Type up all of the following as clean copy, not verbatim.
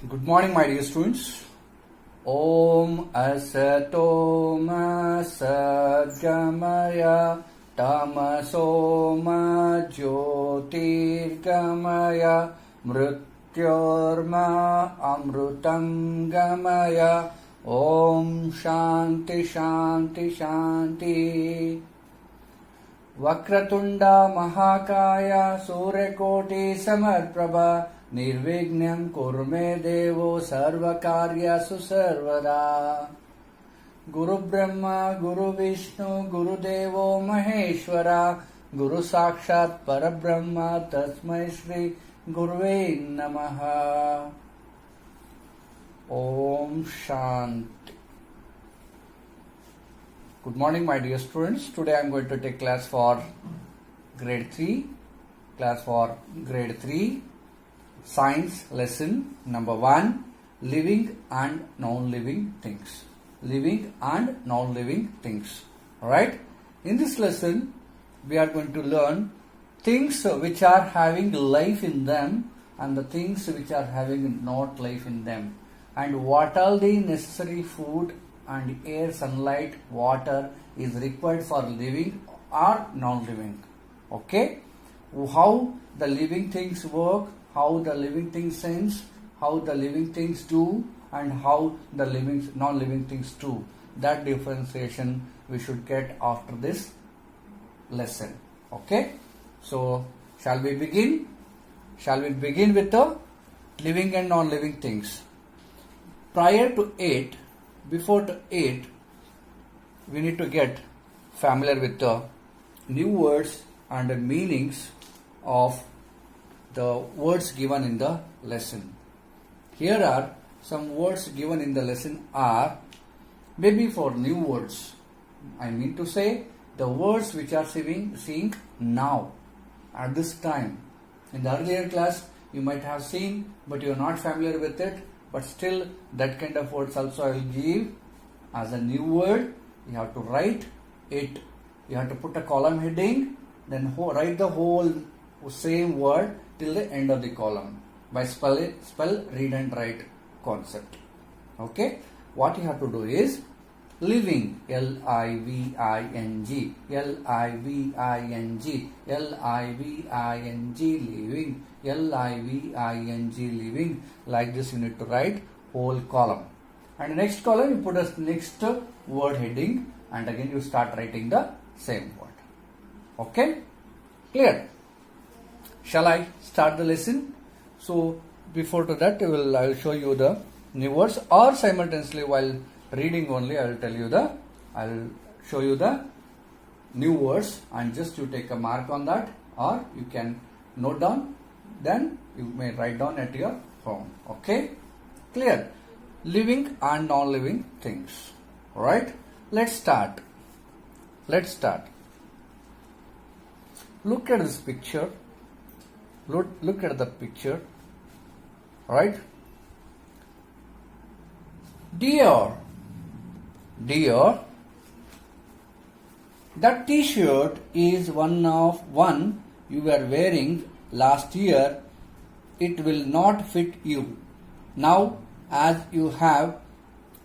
Good morning, my dear students. Om Asato Ma Sadgamaya Tamaso Ma Jyotirgamaya Mrityorma Amrutam Gamaya Om Shanti Shanti Shanti. Vakratunda Mahakaya Suryakoti Samarprabha Nirvignam Kurme Devo Sarvakaryasu Sarvada. Guru Brahma Guru Vishnu Guru Devo Maheshwara Guru Sakshat Parabrahma Tasmai Shri Guruve Namaha. Om Shanti. Good morning, my dear students. Today I am going to take class for grade 3. Science lesson number 1, living and non-living things. Living and non-living things. Alright? In this lesson, we are going to learn things which are having life in them and the things which are having not life in them. And what all the necessary food and air, sunlight, water is required for living or non-living. Okay? How the living things work, how the living things sense, how the living things do, and how the non-living things do. That differentiation we should get after this lesson. Okay? So, shall we begin? Shall we begin with the living and non-living things? Prior to 8, before the 8, we need to get familiar with the new words and the meanings of the words given in the lesson. Here are some words given in the lesson are maybe for new words. I mean to say the words which are seeing now at this time. In the earlier class you might have seen but you are not familiar with it, but still that kind of words also I will give as a new word. You have to write it. You have to put a column heading, then write the whole same word till the end of the column by spell, read and write concept. Okay? What you have to do is living, L-I-V-I-G, L-I-V-I-G, L-I-V-I-G, living, L-I-V-I-G, living. Like this you need to write whole column. And next column you put a next word heading and again you start writing the same word. Okay? Clear? Shall I start the lesson? So before to that I will show you the new words, or simultaneously while reading only I will show you the new words and just you take a mark on that, or you can note down, then you may write down at your home. Okay? Clear? Living and non-living things. Alright? Let's start. Look at this picture. Look at the picture. Right? Dear, that t-shirt is one you were wearing last year. It will not fit you. Now, as you have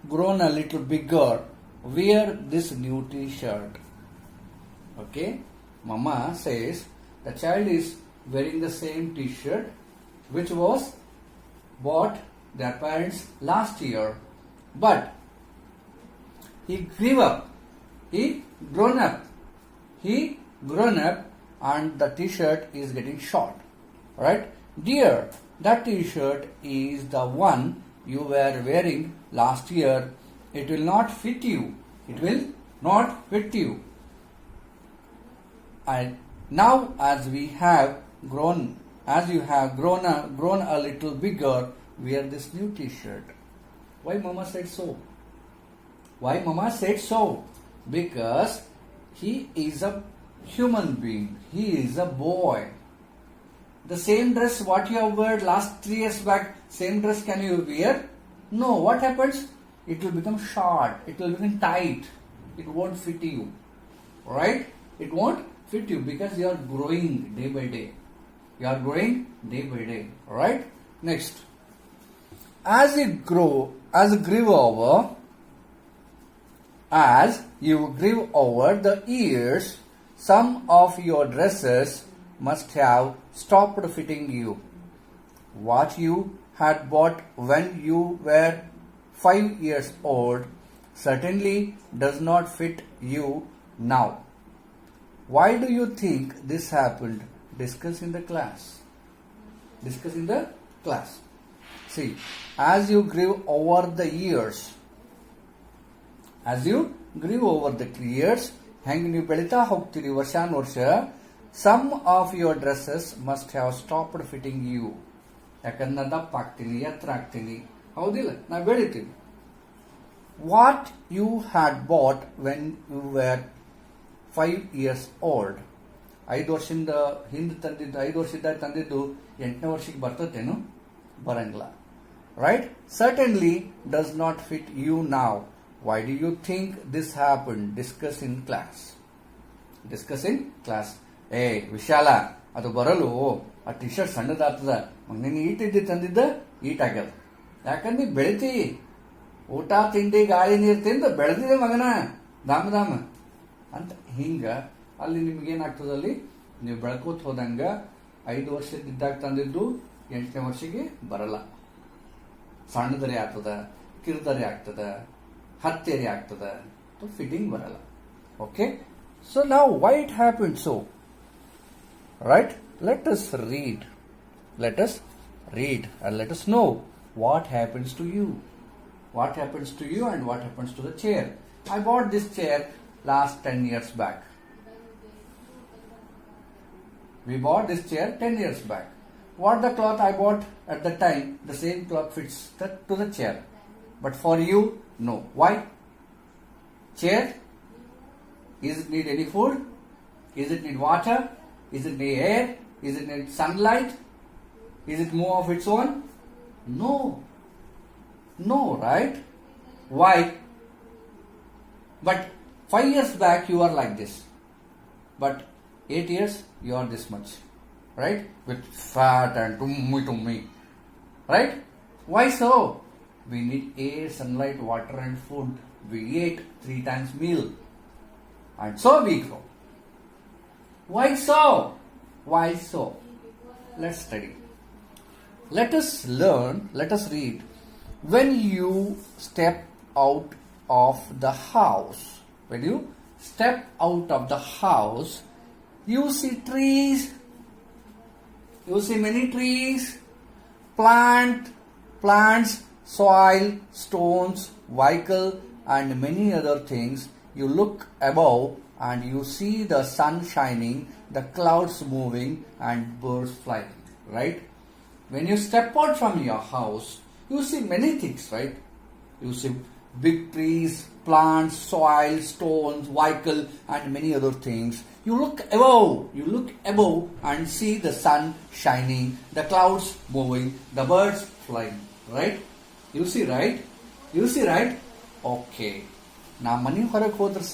grown a little bigger, wear this new t-shirt. Okay? Mama says the child is wearing the same t-shirt which was bought their parents last year, but he grew up, he grown up and the t-shirt is getting short. Right? Dear, that t-shirt is the one you were wearing last year. It will not fit you. It will not fit you. And now as you have grown a little bigger, wear this new t-shirt. Why Mama said so? Because he is a human being. He is a boy. The same dress what you have worn last 3 years back, same dress can you wear? No. What happens? It will become short. It will become tight. It won't fit you. Right? It won't fit you because you are growing day by day. You are growing day by day. Alright? Next. as you grew over the years, some of your dresses must have stopped fitting you. What you had bought when you were 5 years old certainly does not fit you now. Why do you think this happened? Discuss in the class. Discuss in the class. See, as you grew over the years, ಹೆಂಗೆ ನೀವು ಬೆಳೀತಾ ಹೋಗ್ತೀರಿ ವರ್ಷಾನುವರ್ಷ, some of your dresses must have stopped fitting you. ಯಾಕಂದ್ರೆ ನಾನು ದಪ್ಪ ಆಗ್ತೀನಿ, ಎತ್ತರ ಆಗ್ತೀನಿ, ಹೌದಿಲ್ಲ, ನಾ ಬೆಳಿತೀನಿ. What you had bought when you were 5 years old. 5 ವರ್ಷದಿಂದ ಹಿಂದೆ ತಂದಿದ್ದು, 5 ವರ್ಷದಾಗ ತಂದಿದ್ದು 8ನೇ ವರ್ಷಕ್ಕೆ ಬರ್ತದೇನು? ಬರಂಗಿಲ್ಲ. Right? Certainly does not fit you now. Why do you think this happened? Discuss in class. Discuss in class. ಏ ವಿಶಾಲ, ಅದು ಬರಲು ಆ ಟಿ ಶರ್ಟ್ ಸಣ್ಣದಾಗ್ತದ, ನೀನು ಈಟಿದ್ದಿ ತಂದಿದ್ದ ಈಟ್ ಆಗ್ಯದ. ಯಾಕಂದ್ರೆ ನೀ ಬೆಳಿತಿ, ಊಟ ತಿಂಡಿ ಗಾಳಿ ನೀರು ತಿಂದು ಬೆಳೆದಿದೆ ಮಗನ, ದಾಮ ಅಂತ. ಹಿಂಗ ಅಲ್ಲಿ ನಿಮ್ಗೇನಾಗ್ತದ, ಅಲ್ಲಿ ನೀವು ಬೆಳ್ಕೋತ ಹೋದಂಗ 5 ವರ್ಷದಿದ್ದಾಗ ತಂದಿದ್ದು 8ನೇ ವರ್ಷಕ್ಕೆ ಬರಲ್ಲ. ಸಣ್ಣದರೆ ಆಗ್ತದ, ಕಿರ್ದರೆ ಆಗ್ತದ, ಹತ್ತೆರೆ ಆಗ್ತದ, ಫಿಟ್ಟಿಂಗ್ ಬರಲ್ಲ. ಓಕೆ, ಸೊ ನಾವು why it happen so, right? Let us read and let us know what happens to you and what happens to the chair. I bought this chair last 10 years back. We bought this chair 10 years back. What the cloth I bought at the time, the same cloth fits to the chair. But for you, no. Why? Chair, is it need any food? Is it need water? Is it need air? Is it need sunlight? Is it move of its own? No, right? Why? But 5 years back you are like this. But 8 years you are this much. Right? With fat and tummy. Right? Why so? We need air, sunlight, water and food. We ate 3 times meal. And so we grow. Why so? Let's study. Let us read. When you step out of the house, you see trees. You see many trees, plants, soil, stones, vehicle and many other things. You look above and you see the sun shining, the clouds moving and birds flying, right? When you step out from your house, you see many things, right? You see big trees, plants, soil, stones, vehicle and many other things. You look above and see the sun shining, the clouds moving, the birds flying, right? You see right? Okay. ನಾ ಮನೆ ಹೊರಗೆ ಹೋದ್ರೆ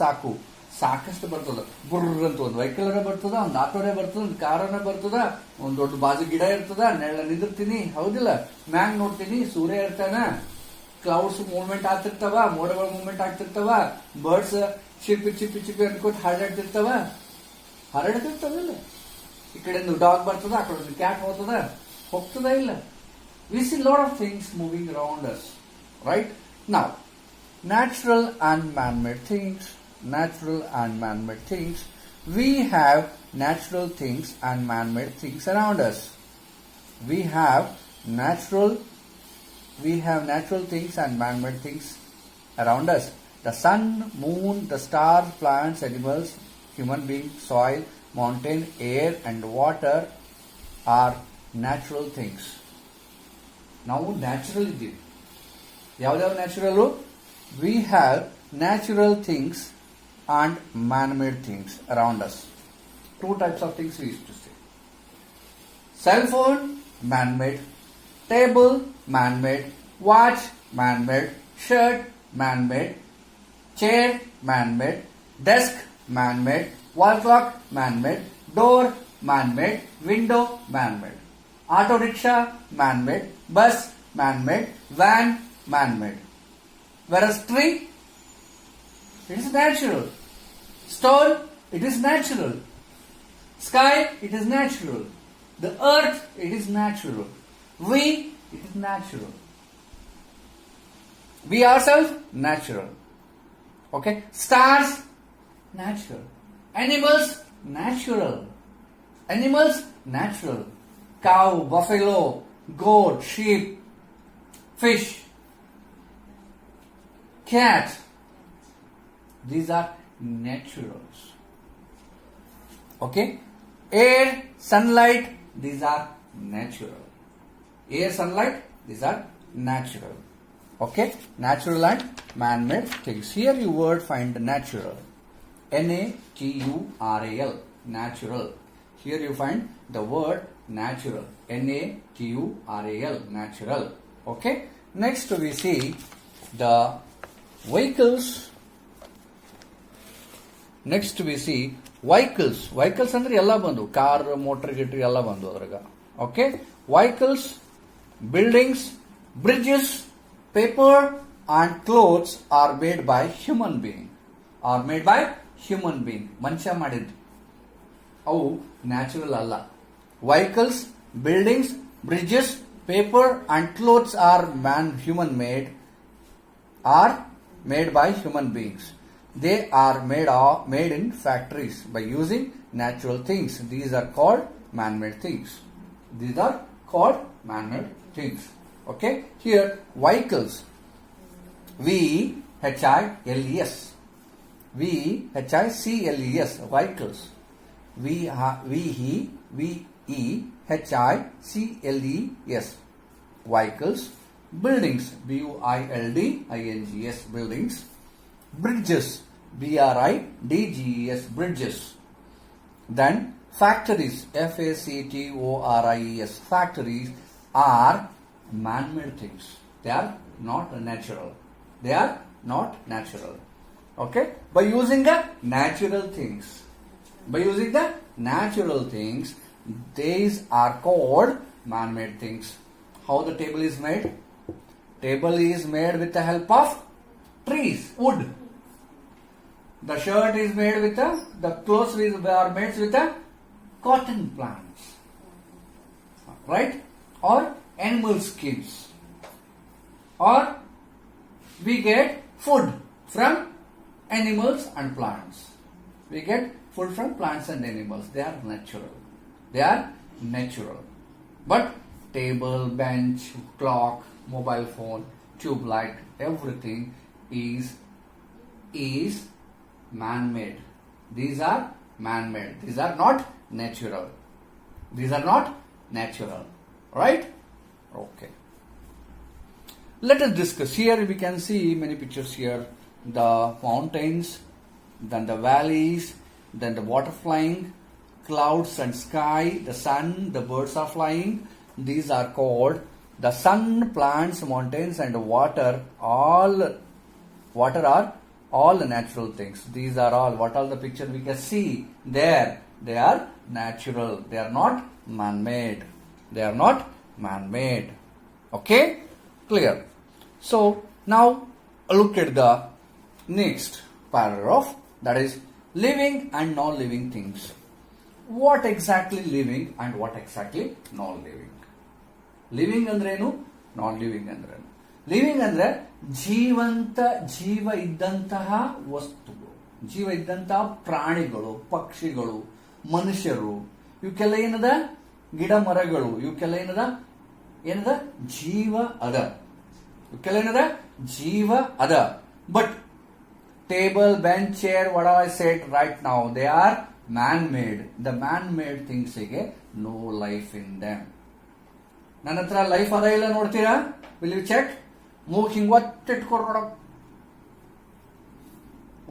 ಸಾಕಷ್ಟು ಬರ್ತದ. ಬುರ್ರ ಅಂತ ಒಂದು vehicle ಬರ್ತದ, ಒಂದು ಆಟೋನೇ ಬರ್ತದ, ಒಂದು ಕಾರನೇ ಬರ್ತದ, ಒಂದು ದೊಡ್ಡ ಬಾಜು ಗಿಡ ಇರ್ತದ, ನೆಳ್ಳ ನಿಂದಿರ್ತೀನಿ, ಹೌದಿಲ್ಲ, ಮ್ಯಾಂಗ್ ನೋಡ್ತೀನಿ, ಸೂರ್ಯ ಇರ್ತಾನ, ಕ್ಲೌಡ್ಸ್ ಮೂವ್ಮೆಂಟ್ ಆಗ್ತಿರ್ತಾವ, ಮೋಡಗಳ ಮೂವ್ಮೆಂಟ್ ಆಗ್ತಿರ್ತಾವ, ಬರ್ಡ್ಸ್ ಚಿಪ್ಪಿ ಅನ್ಕೋತ ಹರಡ್ತಿರ್ತಾವಿಲ್ಲ. ಈ ಕಡೆಯಿಂದ ಡಾಗ್ ಬರ್ತದ, ಆ ಕಡೆ ಕ್ಯಾಟ್ ಹೋಗ್ತದ ಇಲ್ಲ. We see lot of things moving around us, right? Now, natural and man-made things. We have natural things and man-made things around us. We have natural things and man-made things around us. The sun, moon, the stars, plants, animals, human beings, soil, mountain, air and water are natural things. ನಾವು natural ಇದ್ದೀವಿ. ಯಾವ್ದಾವ್ natural? We have natural things and man made things around us. 2 types of things we used to say. Cell phone, man made. Table, man made. Watch, man made. Shirt, man made. Chair, man made. Desk, man made. Wall clock, man made. Door, man made. Window, man made. Auto rickshaw, man made. Bus, man-made. Van, man-made. Whereas tree, it is natural. Stone, it is natural. Sky, it is natural. The earth, it is natural. We, it is natural. We ourselves, natural. Okay? Stars, natural. Animals, natural. Animals, natural. Cow, buffalo, goat, sheep, fish, cat. These are naturals. Okay? Air, sunlight, these are natural. Air, sunlight, these are natural. Okay? Natural and man-made things. Here you word find natural. Natural. Natural. Here you find the word natural. Natural. Natural. Okay? Next we see the vehicles. Next we see vehicles. Vehicles ಅಂದ್ರೆ ಎಲ್ಲ ಬಂದು car motor ಗಿಟ್ರಿ ಎಲ್ಲ ಬಂದು ಅದ್ರಾಗ. Okay? Vehicles, buildings, bridges, paper and clothes are made by human being. Are made by human being. ಮನುಷ್ಯ ಮಾಡಿದ್ದು. ಅವು natural ಅಲ್ಲ. Vehicles, buildings, bridges, paper and clothes are human made. Are made by human beings. They are made in factories by using natural things. These are called man-made things. These are called man-made things. Okay? Here, vehicles. V-H-I-L-E-S. V-H-I-C-L-E-S. Vehicles. V-E-H-I-C-L-E-S. Vehicles. Buildings. B-U-I-L-D-I-N-G-S. Buildings. Bridges. B-R-I-D-G-E-S. Bridges. Then factories. F-A-C-T-O-R-I-E-S. Factories are man-made things. They are not natural. They are not natural. Okay? By using the natural things. By using the natural things, these are called man-made things. How the table is made? Table is made with the help of trees, wood. The shirt is made with the clothes are made with the cotton plants. Right? Or animal skins. Or we get food from animals and plants. We get food from plants and animals. They are natural. They are natural. But table, bench, clock, mobile phone, tube light, everything is man-made. These are man-made. These are not natural. These are not natural. Right? Okay. Let us discuss. Here we can see many pictures here. The mountains, then the valleys, then the water flying, clouds and sky, the sun, the birds are flying. These are called the sun, plants, mountains and water. Water are all natural things. These are all. What are the picture we can see there? They are natural. They are not man-made. They are not man-made. Okay? Clear? So, now look at the next paragraph. That is living and non-living things. What exactly living and what exactly non-living? Living ಅಂದ್ರೇನು, non-living ಅಂದ್ರೇನು? Living ಅಂದ್ರೆ ಜೀವ ಇದ್ದಂತಹ ವಸ್ತುಗಳು, ಜೀವ ಇದ್ದಂತಹ ಪ್ರಾಣಿಗಳು, ಪಕ್ಷಿಗಳು, ಮನುಷ್ಯರು, ಇವಕ್ಕೆಲ್ಲ ಏನದ? ಗಿಡ ಮರಗಳು, ಇವಕ್ಕೆಲ್ಲ ಏನದ? ಜೀವ ಅದ. ಇವಕ್ಕೆಲ್ಲ ಏನದ? ಜೀವ ಅದ. But table, bench, chair, whatever I said right now, they are man-made. The man-made things ಗೆ no life in them. ನನ್ನ ಹತ್ರ ಲೈಫ್ ಅದ ಇಲ್ಲ ನೋಡ್ತೀರಾ? Will you check? ಮೂಗ್ ಹಿಂಗ್ ಒತ್ತಿಟ್ಕೊಡ್ ನೋಡ.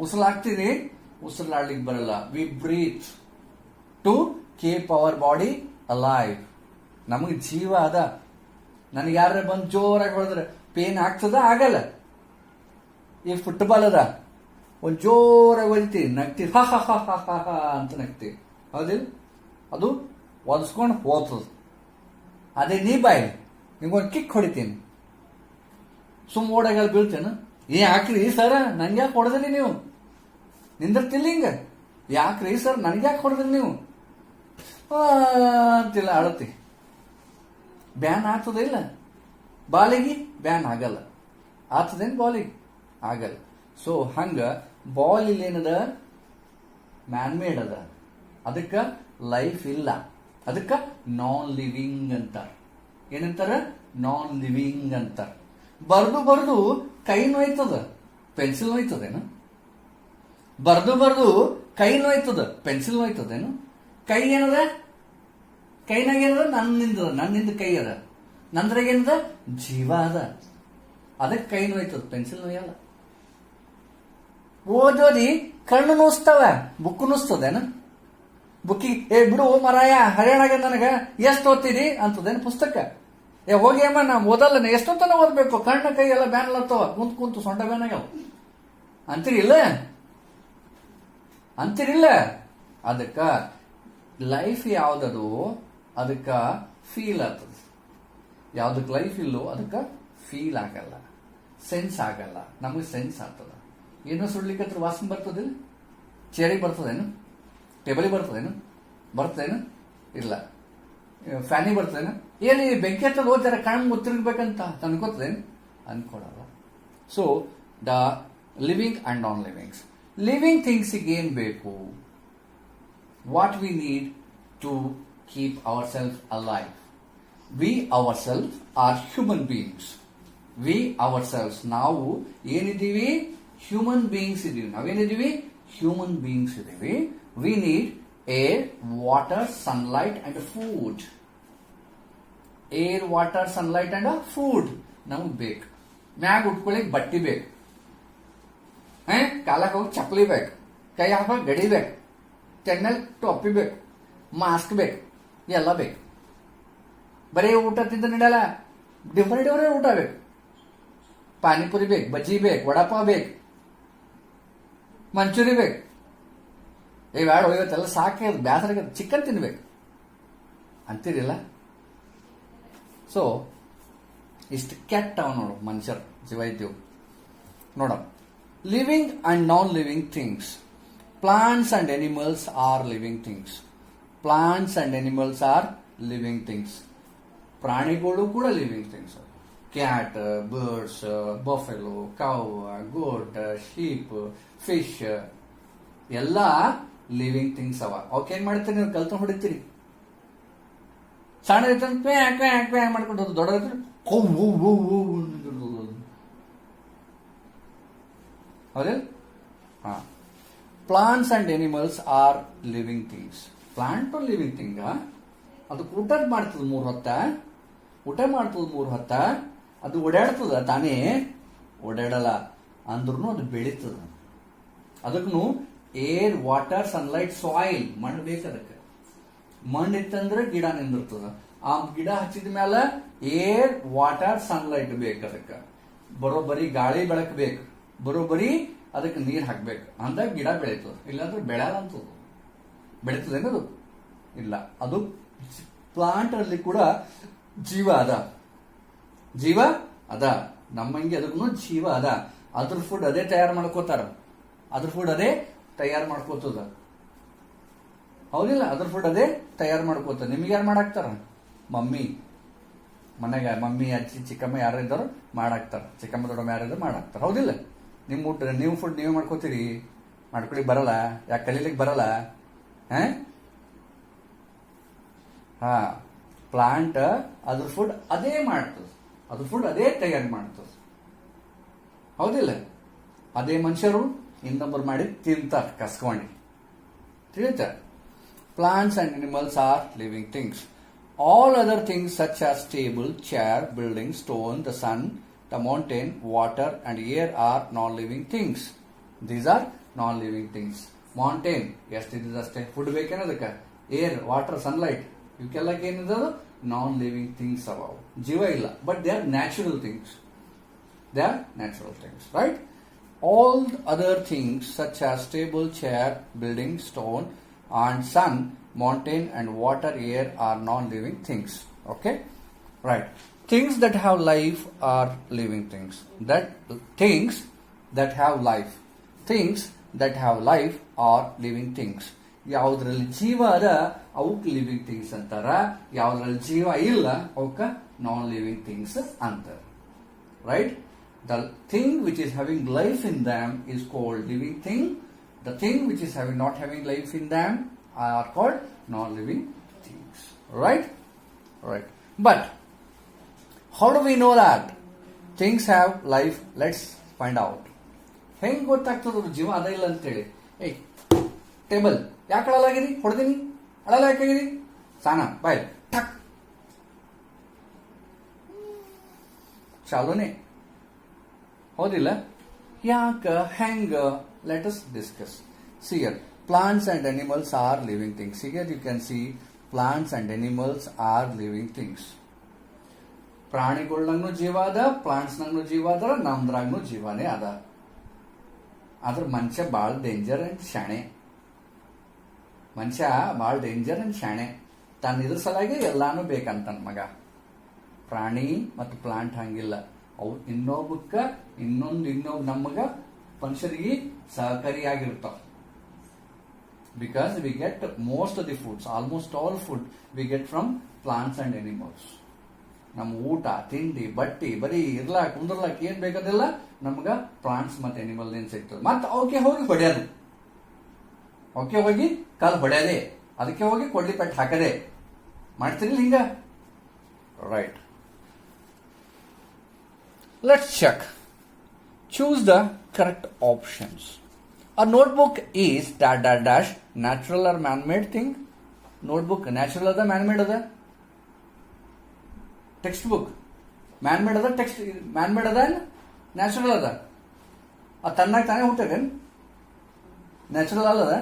ಉಸಿರಾಗ್ತೀನಿ, ಉಸಿರಾಡ್ಲಿಕ್ಕೆ ಬರಲ್ಲ. We breathe to keep our body alive. ನಮಗೆ ಜೀವ ಅದ. ನನಗೆ ಯಾರ ಬಂದು ಜೋರಾಗಿ ಹೊಡೆದ್ರೆ ಪೇನ್ ಆಗ್ತದ? ಆಗಲ್ಲ. ಈ ಫುಟ್ಬಾಲ್ ಅದ, ಒಂದ್ ಜೋರಾಗಿ ಹೊಡಿತೀವಿ, ನಗ್ತೀವಿ, ಹ ಹ ಹ ಹ ಹ ಅಂತ ನಗ್ತೀವಿ, ಹೌದಿಲ್ಲ? ಅದು ಒದ್ಸ್ಕೊಂಡು ಹೋಗ್ತದ. ಅದೇ ನೀ ಬಾಯಿ ನಿಮ್ಗೊಂದು ಕಿಕ್ ಹೊಡಿತೀನಿ, ಸುಮ್ ಓಡಾಗ ಬೀಳ್ತೇನು? ಯಾಕ್ರಿ ಸರ್ ನಂಗೆ ಯಾಕೆ ಹೊಡೆದ್ರಿ ನೀವು? ನಿಂದಿರ್ತಿಲ್ಲ ಹಿಂಗ, ಯಾಕ್ರಿ ಸರ್ ನನ್ಗೆ ಯಾಕೆ ಹೊಡೆದ್ರಿ ನೀವು ಅಂತಿಲ್ಲ, ಅಳತಿ. ಬ್ಯಾನ್ ಆಗ್ತದ ಇಲ್ಲ? ಬಾಲಿಗೆ ಬ್ಯಾನ್ ಆಗಲ್ಲ. ಆಗ್ತದೇನು ಬಾಲಿಗೆ? ಆಗಲ್ಲ. ಸೊ ಹಂಗ ಬಾಲ್ ಇಲ್ಲಿ ಏನದ? ಮ್ಯಾನ್ ಮೇಡ್ ಅದ, ಅದಕ್ಕ ಲೈಫ್ ಇಲ್ಲ, ಅದಕ್ಕ ನಾನ್ ಲಿವಿಂಗ್ ಅಂತಾರ. ಏನಂತಾರ? ನಾನ್ ಲಿವಿಂಗ್ ಅಂತಾರ. ಬರ್ದು ಕೈ ನೋಯ್ತದ, ಪೆನ್ಸಿಲ್ ನೋಯ್ತದೇನು? ಬರ್ದು ಕೈ ನೋಯ್ತದ, ಪೆನ್ಸಿಲ್ ನೋಯ್ತದೇನು? ಕೈ ಏನದ? ಕೈನಾಗ ಏನದ? ನನ್ನಿಂದ ಕೈ ಅದ, ನಂದ್ರಾಗ ಏನದ? ಜೀವ ಅದ, ಅದಕ್ಕೆ ಕೈ ನೋಯ್ತದ, ಪೆನ್ಸಿಲ್ ನೋಯಲ್ಲ. ಓದೋದಿ ಕಣ್ಣು ನೋಸ್ತವ, ಬುಕ್ ನೋಸ್ತದೇನು? ಬುಕ್ಕಿಗೆ ಬಿಡು ಮರಾಯ ಹರಿಯಾಣಾಗ ನನಗ ಎಷ್ಟು ಓದ್ತೀರಿ ಅಂತದೇನು ಪುಸ್ತಕ? ಹೋಗಿ ಅಮ್ಮ ನಾ ಓದಲ್ಲ, ಎಷ್ಟೊತ್ತನ ಓದ್ಬೇಕು, ಕಣ್ಣ ಕೈ ಎಲ್ಲ ಬ್ಯಾನ್ ಲತ್ತವ, ಕುಂತು ಸೊಂಟ ಬ್ಯಾನ್ ಆಗ್ಯಾವ ಅಂತೀರಿಲ್ಲ? ಅದಕ್ಕ ಲೈಫ್ ಯಾವ್ದದು ಅದಕ್ಕ ಫೀಲ್ ಆಗ್ತದ, ಯಾವ್ದಕ್ ಲೈಫ್ ಇಲ್ಲೋ ಅದಕ್ಕ ಫೀಲ್ ಆಗಲ್ಲ, ಸೆನ್ಸ್ ಆಗಲ್ಲ. ನಮಗೆ ಸೆನ್ಸ್ ಆಗ್ತದ. ಏನೋ ಸುಡ್ಲಿಕ್ಕೆ ವಾಸನೆ ಬರ್ತದಿಲ್ಲ? ಚೇರಿಗೆ ಬರ್ತದೇನು? ಟೇಬಲಿಗೆ ಬರ್ತದೇನು? ಇಲ್ಲ. ಫ್ಯಾನಿಗೆ ಬರ್ತದೇನು? ಎಲ್ಲಿ ಬೆಂಕಿ ಹತ್ತದ ಹೋಗ್ತಾರೆ ಕಣ್ಣು ಮುತ್ತಿರ್ಬೇಕಂತ ಅನ್ಕೋತದೇನು? ಅನ್ಕೊಳಲ್ಲ. So the living and non living. Livings ಥಿಂಗ್ಸಿಗೆ ಏನ್ ಬೇಕು? What we need to keep our self alive. We our self are human beings. We our self, ನಾವು ಏನಿದ್ದೀವಿ? ಹ್ಯೂಮನ್ ಬೀಯಿಂಗ್ಸ್ ಇದೀವಿ. ನಾವೇನಿದ್ದೀವಿ? ಹ್ಯೂಮನ್ ಬೀಯಿಂಗ್ಸ್ ಇದೀವಿ. We need air, water, sunlight and food. Air, water, sunlight and food ನಮಗ್ ಬೇಕು. ಮ್ಯಾಗ ಉಟ್ಕೊಳ್ಳಿ ಬಟ್ಟಿ ಬೇಕು, ಕಾಲಕ್ಕೆ ಹೋಗಿ ಚಪ್ಪಲಿ ಬೇಕು, ಕೈ ಹಾಕಿ ಗಡಿ ಬೇಕು, ತೆನ್ನಲ್ಲಿ ಟೊಪ್ಪಿ ಬೇಕು, ಮಾಸ್ಕ್ ಬೇಕು, ಎಲ್ಲ ಬೇಕು. ಬರೀ ಊಟ ತಿಂದ ನಡೆಯಲ್ಲ, ಡಿಫರೆಂಟ್ ಊಟ ಬೇಕು. ಪಾನಿಪುರಿ ಬೇಕು, ಬಜ್ಜಿ ಬೇಕು, ವಡಾಪಾವ್ ಬೇಕು, ಮಂಚೂರಿ ಬೇಕು. ಇವ್ಯಾಡು ಇವತ್ತೆಲ್ಲ ಸಾಕಿ ಬ್ಯಾಸರ ಚಿಕನ್ ತಿನ್ಬೇಕು ಅಂತೀರಿಲ್ಲ? ಸೊ ಇಷ್ಟು ಕೆಟ್ಟವ ನೋಡು ಮನುಷ್ಯರು, ಜೀವ ಇದ್ದೀವಿ ನೋಡ. Living and non living things. Plants and animals are living things. Plants and animals are living things. ಪ್ರಾಣಿಗಳು ಕೂಡ living things. Cat, birds, buffalo, cow, goat, sheep, fish ಎಲ್ಲ ಲಿವಿಂಗ್ ಥಿಂಗ್ಸ್ ಅವ. ಅವಕ್ಕೇನ್ ಮಾಡ್ತೀರಿ ನೀವು? ಕಲ್ತ್ಕೊಂಡು ಹೊಡಿತೀರಿ. ಸಣ್ಣ ಇರ್ತಂದ್ರೆ ಮಾಡ್ಕೊಂಡು ದೊಡ್ಡ ಹೌದೇ? ಹಾ. Plants and animals are living things. Plant living thing. ಅದಕ್ಕೆ ಊಟ ಮಾಡ್ತದ 3 ಹೊತ್ತ, ಊಟ ಮಾಡ್ತದ 3 ಹೊತ್ತ. ಅದು ಓಡಾಡ್ತದ ತಾನೇ? ಓಡಾಡಲ್ಲ ಅಂದ್ರೂ ಅದು ಬೆಳೀತದ. ಅದಕ್ಕೂ ಏರ್, ವಾಟರ್, ಸನ್ಲೈಟ್, ಸಾಯಿಲ್, ಮಣ್ಣು ಬೇಕು. ಅದಕ್ಕೆ ಮಣ್ಣು ಇತ್ತಂದ್ರೆ ಗಿಡ ನಿಂದಿರ್ತದ. ಆ ಗಿಡ ಹಚ್ಚಿದ ಮೇಲೆ ಏರ್, ವಾಟರ್, ಸನ್ಲೈಟ್ ಬೇಕು. ಅದಕ್ಕೆ ಬರೋಬ್ಬರಿ ಗಾಳಿ ಬೆಳಕು ಬೇಕು, ಬರೋಬ್ಬರಿ ಅದಕ್ಕೆ ನೀರ್ ಹಾಕ್ಬೇಕು, ಅಂದಾಗ ಗಿಡ ಬೆಳೀತದ. ಇಲ್ಲಾಂದ್ರೆ ಬೆಳೆಯಲ್ಲ ಅಂತದ. ಬೆಳೀತದೇನದು? ಇಲ್ಲ. ಅದು ಪ್ಲಾಂಟ್ ಅಲ್ಲಿ ಕೂಡ ಜೀವ ಅದ, ನಮ್ಮಂಗೆ ಅದಕ್ಕೂ ಜೀವ ಅದ. ಅದ್ರ ಫುಡ್ ಅದೇ ತಯಾರು ಮಾಡ್ಕೋತಾರ, ಅದ್ರ ಫುಡ್ ಅದೇ ತಯಾರು ಮಾಡ್ಕೋತದ. ಹೌದಿಲ್ಲ? ಅದ್ರ ಫುಡ್ ಅದೇ ತಯಾರು ಮಾಡ್ಕೋತದ. ನಿಮ್ಗೆ ಯಾರು ಮಾಡಾಕ್ತಾರ? ಮಮ್ಮಿ ಮನೆಗ, ಮಮ್ಮಿ, ಅಜ್ಜಿ, ಚಿಕ್ಕಮ್ಮ ಯಾರು ಇದ್ದಾರೋ ಮಾಡಾಕ್ತಾರ. ಚಿಕ್ಕಮ್ಮ, ದೊಡ್ಡಮ್ಮ ಯಾರಿದ್ರು ಮಾಡಾಕ್ತಾರ. ಹೌದಿಲ್ಲ? ನಿಮ್ ಊಟ, ನೀವು ಫುಡ್ ನೀವೇ ಮಾಡ್ಕೋತೀರಿ. ಮಾಡ್ಕೊಳಿಕ್ ಬರಲ್ಲ? ಯಾಕೆ ಕಲೀಲಿಕ್ಕೆ ಬರಲ್ಲ? ಹಾ. ಪ್ಲಾಂಟ್ ಅದ್ರ ಫುಡ್ ಅದೇ ಮಾಡ್ತದ, ಅದ್ರ ಫುಡ್ ಅದೇ ತಯಾರು ಮಾಡ್ತದ. ಹೌದಿಲ್ಲ? ಅದೇ ಮನುಷ್ಯರು ಇನ್ನೊಬ್ಬರು ಮಾಡಿ ತಿಂತಾರ ಕಸ್ಕೊಂಡು. ತಿಳಿತ? Plants and animals are living things. All other things such as table, chair, building, stone, the sun, the mountain, water and air are non-living things. These are non-living things. Mountain, ಎಷ್ಟಿದೆ ಅಷ್ಟೇ. ಫುಡ್ ಬೇಕೇನದಕ್ಕೆ? ಏರ್, ವಾಟರ್, ಸನ್ಲೈಟ್ ಇವಕ್ಕೆಲ್ಲಕ್ಕೆ ಏನಿದೆ? ನಾನ್-ಲಿವಿಂಗ್ things ಅವ. ಜೀವ ಇಲ್ಲ, but they are natural things. They are natural things, right? All other things such as table, chair, building, stone and sun, mountain and water, air are non-living things. Okay? Right. things that have life are living things. Things that have life. Things that have life are living things. ಯಾವುದ್ರಲ್ಲಿ ಜೀವ ಅದ ಅವಕ್ಕೆ living things ಅಂತಾರ, ಯಾವುದ್ರಲ್ಲಿ ಜೀವ ಇಲ್ಲ ಅವಕ್ಕ ನಾನ್ living things ಅಂತಾರ. Right? The thing which is having life in them is called living thing. The thing which is not having life in them are called non-living things. Right? Right. But how do we know that things have life? Let's find out. ಹೆಂಗ್ ಗೊತ್ತಾಗ್ತದ ಜೀವ ಅದ ಇಲ್ಲ ಅಂತೇಳಿ? ಏಯ್ table ಯಾಕೆ ಅಳಲಾಗಿರಿ? ಹೊಡೆದಿನಿ, ಅಳಲ ಯಾಕಾಗಿರಿ? ಸಾನ ಬಾಯ್ ಠಕ್ ಚಾಲೋನೆ ಹೌದಿಲ್ಲ? ಯಾಕ ಹೆಂಗ? Let us discuss. See here, plants and animals are living things. Here you can see plants and animals are living things. ಪ್ರಾಣಿಗಳನ್ನೂ ಜೀವ ಅದ, ಪ್ಲಾಂಟ್ಸ್ ನಂಗೂ ಜೀವ ಅದ, ನಮ್ದ್ರಾಗ್ನು ಜೀವನೇ ಅದ. ಆದ್ರ ಮನುಷ್ಯ ಬಾಳ ಡೇಂಜರ್ ಅಂಡ್ ಶಾಣೆ. ಮನುಷ್ಯ ಬಾಳ ಡೇಂಜರ್ ಅಂಡ್ ಶಾಣೆ. ತನ್ನ ಇದ್ರ ಸಲಾಗಿ ಎಲ್ಲಾನು ಬೇಕಂತ ಮಗ. ಪ್ರಾಣಿ ಮತ್ತು ಪ್ಲಾಂಟ್ ಹಂಗಿಲ್ಲ. ಅವು ಇನ್ನೊಬ್ಬಕ್ಕ ಇನ್ನೊಬ್ಬ ನಮಗ ಮನುಷ್ಯರಿಗೆ ಸಹಕಾರಿಯಾಗಿರ್ತಾವ. Because we get most of the foods, almost all food we get from plants and animals. ನಮ್ಮ ಊಟ ತಿಂಡಿ ಬಟ್ಟಿ ಬರೀ ಇರ್ಲಾಕ್ ಕುಂದ್ರಲಾಕ್ ಏನ್ ಬೇಕಾದಿಲ್ಲ ನಮ್ಗ ಪ್ಲಾಂಟ್ಸ್ ಮತ್ತೆ ಅನಿಮಲ್ ಏನ್ ಸಿಗ್ತದೆ. ಮತ್ತೆ ಅವಕ್ಕೆ ಹೋಗಿ ಹೊಡೆಯೋದು, ಅವಕ್ಕೆ ಹೋಗಿ ಕಾಲ್ ಹೊಡೆಯದೆ, ಅದಕ್ಕೆ ಹೋಗಿ ಕೊಡ್ಲಿ ಪೆಟ್ಟು ಹಾಕದೆ ಮಾಡ್ತಿರ್ಲಿಲ್ಲ ಹಿಂಗ. Right. Let's check. Choose the correct options. A notebook is dash natural or man-made thing. Notebook natural ada man-made ada? Textbook man-made ada? Man-made ada natural ada? A ತನ್ನಾಗ ತಾನೇ ಹುಟ್ಟೇನ್? Natural ಅಲ್ಲದ?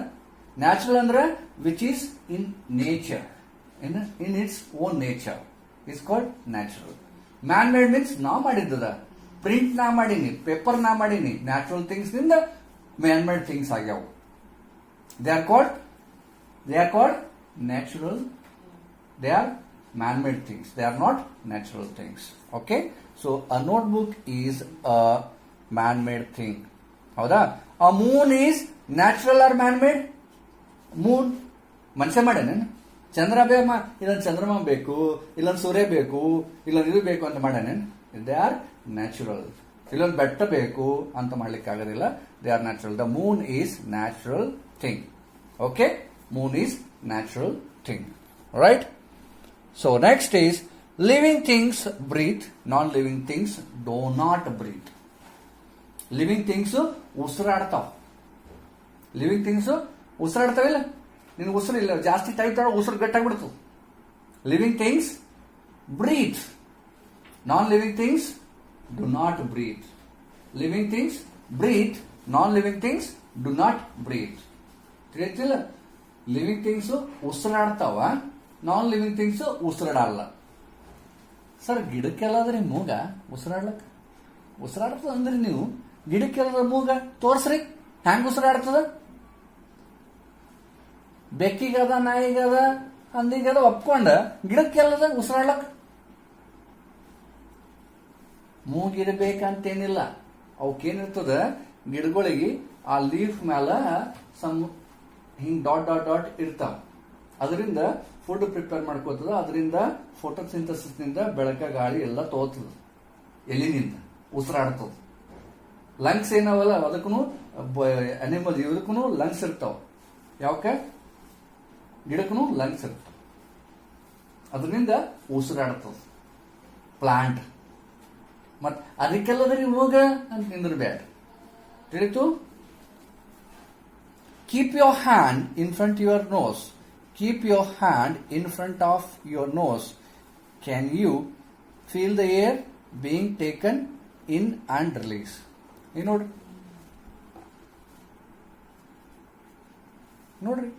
Natural ಅಂದ್ರೆ which is in nature, in its own nature is called natural. Man-made means ನಾ ಮಾಡಿದ್ದದ. Print ನಾ ಮಾಡೀನಿ, paper ನಾ ಮಾಡೀನಿ. Natural things ನಿಂದ man-made things ಆಗ್ಯಾವ. They are called natural. They are man-made things. They are not natural things. Okay? So a notebook is a man-made thing. ಹೌದಾ? A moon is natural or man-made? Moon ಮನುಷ್ಯ ಮಾಡ್ಯಾನೇನು? ಚಂದ್ರ ಇಲ್ಲೊಂದು ಚಂದ್ರಮ ಬೇಕು, ಇಲ್ಲೊಂದು ಸೂರ್ಯ ಬೇಕು, ಇಲ್ಲೊಂದು ಇದು ಬೇಕು ಅಂತ ಮಾಡ್ಯಾನೇನು? They are natural. ಇಲ್ಲೊಂದು ಬೆಟ್ಟ ಬೇಕು ಅಂತ ಮಾಡ್ಲಿಕ್ಕೆ ಆಗೋದಿಲ್ಲ. They are natural. The moon is natural thing. Okay? Moon is natural thing. Right? So next is living things breathe, non-living things do not breathe. Living things ಉಸಿರಾಡ್ತಾವ. ಲಿವಿಂಗ್ ಥಿಂಗ್ಸ್ ಉಸಿರಾಡ್ತಾವಿಲ್ಲ. ನಿನ್ ಉಸಿರು ಇಲ್ಲ, ಜಾಸ್ತಿ ಟೈಟ್ ಉಸಿರು ಗಟ್ಟಾಗ್ಬಿಡ್ತು. Living things breathe. Non-living things do not breathe. Living things breathe. Non-living things do not breathe. ತಿಳಿತಿಲ್ಲ? Living things ಉಸಿರಾಡ್ತಾವ, ನಾನ್ ಲಿವಿಂಗ್ ಥಿಂಗ್ಸ್ ಉಸಿರಾಡಲ್ಲ. ಸರ್ ಗಿಡಕ್ಕೆಲ್ಲಾದ್ರಿ ಮೂಗ ಉಸಿರಾಡ್ಲಕ್ಕ? ಉಸಿರಾಡ್ತದ ಅಂದ್ರಿ ನೀವು, ಗಿಡಕ್ಕೆಲ್ಲದ ಮೂಗ ತೋರ್ಸ್ರಿ ಹ್ಯಾಂಗ ಉಸಿರಾಡ್ತದ? ಬೆಕ್ಕಿಗದ, ನಾಯಿಗದ, ಹಂದಿಗದ ಒಪ್ಕೊಂಡ ಗಿಡಕ್ಕೆಲ್ಲದ ಉಸಿರಾಡ್ಲಕ್ಕ? ಮೂಗಿರ್ಬೇಕಂತೇನಿಲ್ಲ. ಅವಕ್ಕೇನಿರ್ತದ ಗಿಡಗಳಿಗೆ ಆ ಲೀಫ್ ಮ್ಯಾಲ ಸಮ್ ಹಿಂಗ್ ಡಾಟ್ ಡಾಟ್ ಡಾಟ್ ಇರ್ತಾವ. ಅದರಿಂದ ಫುಡ್ ಪ್ರಿಪೇರ್ ಮಾಡ್ಕೋತದ. ಅದರಿಂದ ಫೋಟೋಸಿಂಥಸಿಸ್ ನಿಂದ ಬೆಳಕ ಗಾಳಿ ಎಲ್ಲ ತೋತದ, ಎಲಿನಿಂದ ಉಸಿರಾಡ್ತದ. ಲಂಗ್ಸ್ ಏನವಲ್ಲ ಅದಕ್ಕೂ ಅನಿಮಲ್ ಇದಕ್ಕೂ ಲಂಗ್ಸ್ ಇರ್ತಾವ. ಯಾವಕ್ಕ? ಗಿಡಕ್ಕೂ ಲಂಗ್ಸ್ ಇರ್ತಾವ. ಅದರಿಂದ ಉಸಿರಾಡ್ತದ ಪ್ಲಾಂಟ್. ಮತ್ ಅದಕ್ಕೆಲ್ಲದ್ರಿ ಹೋಗ ಅಂತ ನಿಂದ್ರಬೇಡ. ತಿಳಿತು? Keep your hand in front of your nose. Keep your hand in front of your nose. Can you feel the air being taken in and release? ನೋಡ್ರಿ, ನೋಡ್ರಿ,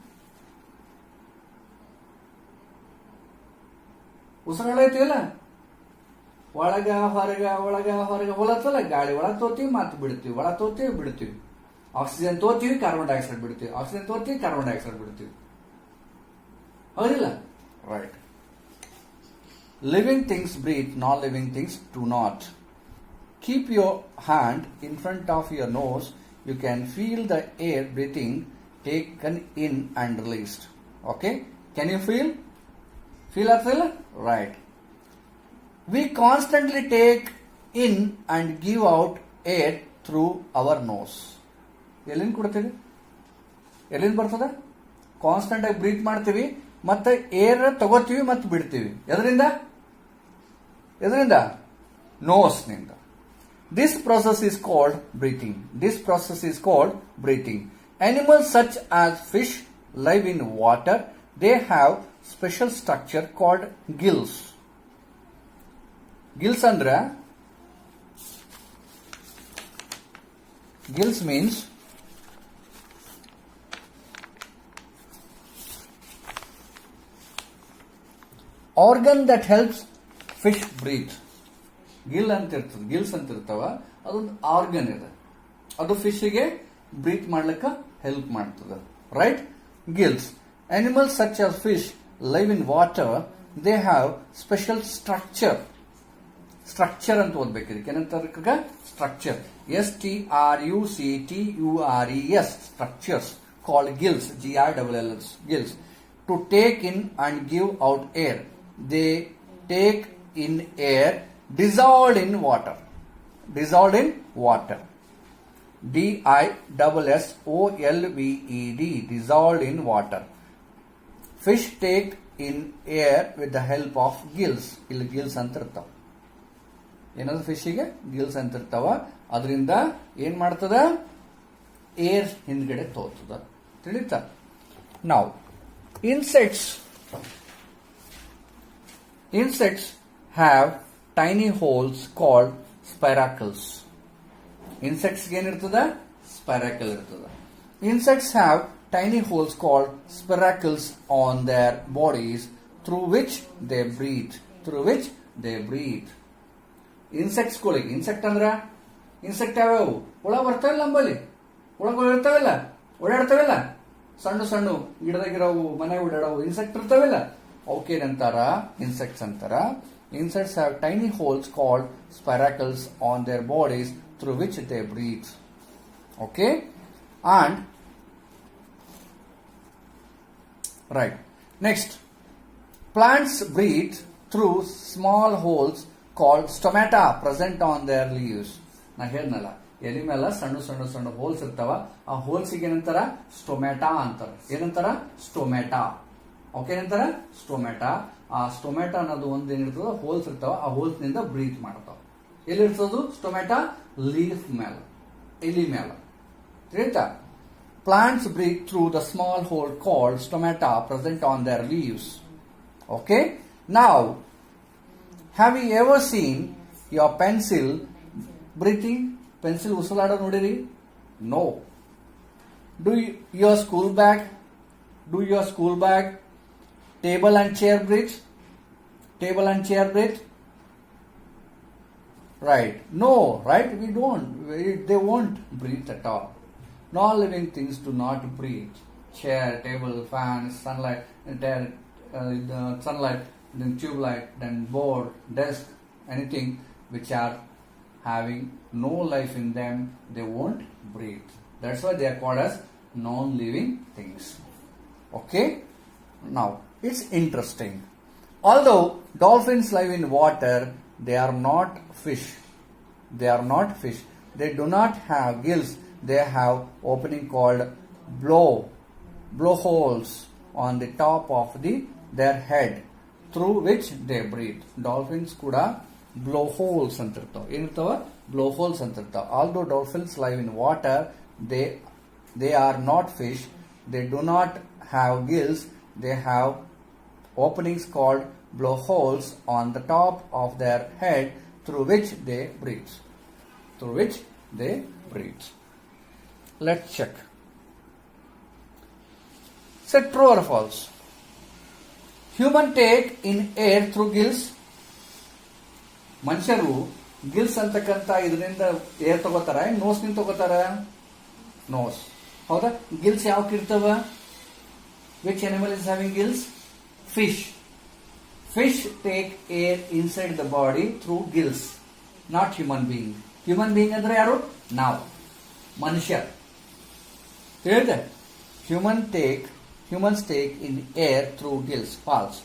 ಉಸಿರಾಡೈತಿಲ್ಲ, ಒಳಗ ಹೊರಗ ಒಳಗ ಹೊರಗ ಹೊಲತ್ತಲ್ಲ, ಗಾಳಿ ಒಳಗೆ ತೋತೀವಿ ಮತ್ತೆ ಬಿಡ್ತೀವಿ, ಒಳಗೆ ತೋತೀವಿ ಬಿಡ್ತೀವಿ. ಆಕ್ಸಿಜನ್ ತೋತೀವಿ, ಕಾರ್ಬನ್ ಡೈಆಕ್ಸೈಡ್ ಬಿಡ್ತೀವಿ, ಆಕ್ಸಿಜನ್ ತೋತೀವಿ, ಕಾರ್ಬನ್ ಡೈಆಕ್ಸೈಡ್ ಬಿಡ್ತೀವಿ. ಹೌದಿಲ್ಲ? Right. Living things breathe, non-living things do not. Keep your hand in front of your nose. You can feel the air breathing taken in and released. Okay? Can you feel? Feel or feel? Right. We constantly take in and give out air through our nose. ಎಲ್ಲಿಂದ ಕೊಡ್ತೀವಿ? ಎಲ್ಲಿಂದ ಬರ್ತದೆ? Constant ಆಗಿ breathe ಮಾಡ್ತೀವಿ ಮತ್ತೆ air ತಗೋತೀವಿ ಮತ್ತೆ ಬಿಡ್ತೀವಿ. ಎದರಿಂದ? ನೋಸ್ನಿಂದ. This process is called breathing. Animals such as fish live in water. They have special structure called gills. Gills means organ that helps fish breathe. Gilles ಅಂತ ಇರ್ತಾವ, ಅದೊಂದು ಆರ್ಗನ್ ಇದೆ, ಅದು ಫಿಶ್ಗೆ ಬ್ರೀತ್ ಮಾಡ್ಲಿಕ್ಕೆ ಹೆಲ್ಪ್ ಮಾಡ್ತದೆ. Right? Gilles. Animals such as fish live in water. They have special structure ಅಂತ ಓದ್ಬೇಕು. ಇದಕ್ಕೆ ಏನಂತಾರೆ? Structure. STRUCTURES structures called gills. GILLS. Gills. To take in and give out air. They take in air dissolved in water. DISSOLVED. Dissolved in water. Fish take in air with the help of gills. ಇಲ್ಲಿ Gilles ಅಂತ ಇರ್ತಾವ. ಏನಾದ್ರು ಫಿಶ್ಗೆ Gilles ಅಂತ ಇರ್ತಾವ. ಅದರಿಂದ ಏನ್ ಮಾಡ್ತದ? Air ಹಿಂದ್ಗಡೆ ತೋರ್ತದ. ತಿಳಿತಾ? ನಾವು insects have tiny holes called spiracles. Insects ಏನಿರ್ತದ? ಸ್ಪೈರಾಕಲ್ ಇರ್ತದ. Insects have tiny holes called spiracles on their bodies through which they breathe. Insects ಗಳಿಗೆ, ಇನ್ಸೆಕ್ಟ್ ಅಂದ್ರ ಇನ್ಸೆಕ್ಟ್ ಯಾವ್ಯಾವು? ಹುಳ ಬರ್ತಾವಿಲ್ಲ ನಂಬಲ್ಲಿ, ಹುಳಗಳು ಇರ್ತಾವಿಲ್ಲ, ಓಡಾಡ್ತಾವಿಲ್ಲ, ಸಣ್ಣ ಗಿಡದಾಗಿರೋವು, ಮನೆ ಓಡಾಡವು ಇನ್ಸೆಕ್ಟ್ ಇರ್ತಾವಿಲ್ಲ, ಅವಕ್ಕೇನಂತಾರ? ಇನ್ಸೆಕ್ಟ್ಸ್ ಅಂತಾರ. Insects have tiny holes called spiracles on their bodies through which they breathe. Okay? And right. Next, plants breathe through small holes called stomata present on their leaves. ನಾ ಹೇಳಿದ್ನಲ್ಲ, ಎಲಿ ಮೇಲೆ ಸಣ್ಣ ಹೋಲ್ಸ್ ಇರ್ತಾವ. ಆ ಹೋಲ್ಸಿಗೆ ಏನಂತಾರ? Stomata ಅಂತಾರ. ಏನಂತಾರ? ಸ್ಟೊಮ್ಯಾಟಾ. ಓಕೆ, ಏನಂತಾರ? ಸ್ಟೊಮ್ಯಾಟಾ. ಆ ಸ್ಟೊಮ್ಯಾಟಾ ಅನ್ನೋದು ಒಂದ್ ಏನಿರ್ತದ, ಹೋಲ್ಸ್ ಇರ್ತಾವ. ಆ ಹೋಲ್ಸ್ ನಿಂದ ಬ್ರೀತ್ ಮಾಡ್ತಾವ. ಎಲ್ಲಿರ್ತದ ಸ್ಟೊಮ್ಯಾಟಾ? ಲೀಫ್ ಮೇಲೆ, ಎಲಿ ಮೇಲೆ. ತಿಳಿತಾ? Plants breathe through the small hole called stomata present on their leaves. Okay? Now, have you ever seen your pencil breathing? Pencil usalada nodiri? No. Do your school bag, table and chair breathe? Right. No, right? We don't. They won't breathe at all. Non-living things do not breathe. Chair, table, fan, sunlight, then tube light, then board, desk, anything which are having no life in them, they won't breathe. That's why they are called as non-living things. Okay? Now, it's interesting. Although dolphins live in water, they are not fish. They do not have gills. They have opening called blowholes on the top of their head through which they breathe. Dolphins ಕೂಡ blowholes ಅಂತ ಇರ್ತಾವ. ಏನಿರ್ತಾವ? blowholes ಅಂತ ಇರ್ತಾವ. Although dolphins live in water, they are not fish. They do not have gills. They have openings called blowholes on the top of their head through which they breathe. Let's check. Say true or false. Human take in air through gills. ಮನುಷ್ಯರು Gilles ಅಂತಕ್ಕಂಥ ಇದರಿಂದ air ತಗೋತಾರ, nose ನಿಂದ ತಗೋತಾರ? Nose. ಹೌದಾ? Gilles ಯಾವಕ್ಕೆ ಇರ್ತವ? Which animal is having Gilles? Fish. Fish take air inside the body through gills, not human being. Human being ಅಂದ್ರೆ ಯಾರು? ನಾವು, ಮನುಷ್ಯ. ಹೇಳಿದೆ, humans take in air through gills. False.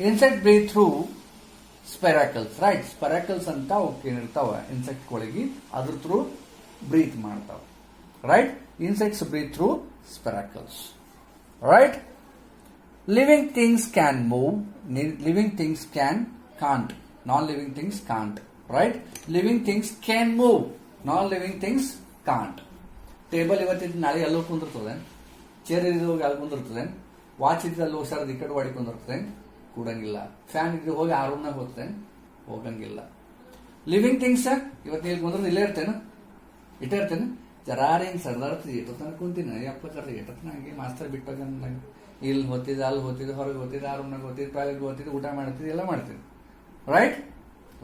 Insect breathe through spiracles, right? Spiracles ಅಂತ ಏನಿರ್ತಾವ ಇನ್ಸೆಕ್ಟ್ಗಳಿಗೆ, ಅದ್ರ through breathe ಮಾಡ್ತಾವ, right? Insects breathe through spiracles, right? Living things can move, living things can't. Non living things can't, right? Living things can move, non living things can't. Table ಇವತ್ತಿದ್ದು ನಾಳೆ ಎಲ್ಲೋ ಕುಂದಿರ್ತದೆ, chair ಇದ್ದು ಅಲ್ಲಿ ಕುಂದಿರ್ತದೆ, ವಾಚ್ ಇದ್ದು ಅಲ್ಲಿ ಹುಷಾರದ ಈ ಕಡೆ ವಾಡಿ ಕುಂದಿರ್ತದೆ, ಕೂಡಂಗಿಲ್ಲ. ಫ್ಯಾನ್ ಇದ್ದು ಹೋಗಿ ಆ ರೂಮ್ನಾಗ ಹೋಗ್ತೇನೆ, ಹೋಗಂಗಿಲ್ಲ. ಲಿವಿಂಗ್ ಥಿಂಗ್ಸ್ ಇವತ್ತು ಇಲ್ಲಿ ಕುಂದ್ರೆ ಇಲ್ಲೇ ಇರ್ತೇನೆ, ಇಟ್ಟೇ ಇರ್ತೇನೆ, ಜರಾರ ಹಿಂಗೆ ಸರ್ದಾಡ್ತಿದ್ದೆ, ಎಷ್ಟೊತ್ತನ ಕುಂತೀನಿ, ಅಪ್ಪ ಕರ್ರಿ ಎಷ್ಟೊತ್ತನ ಹಂಗೆ ಮಾಸ್ತರ್ ಬಿಟ್ಟೋಗ, ಇಲ್ಲಿ ಹೋಗ್ತಿದ್ದೆ, ಅಲ್ಲಿ ಹೋಗ್ತಿದ್ದೆ, ಹೊರಗೆ ಹೋಗ್ತಿದ್ದೆ, ಆ ರೂಮ್ನಾಗ ಹೋಗ್ತಿದ್ದೆ, ಟಾಯ್ಲೆಟ್ ಹೋಗ್ತಿದ್ದೆ, ಊಟ ಮಾಡ್ತಿದ್ದೆ, ಎಲ್ಲ ಮಾಡ್ತೀನಿ, right?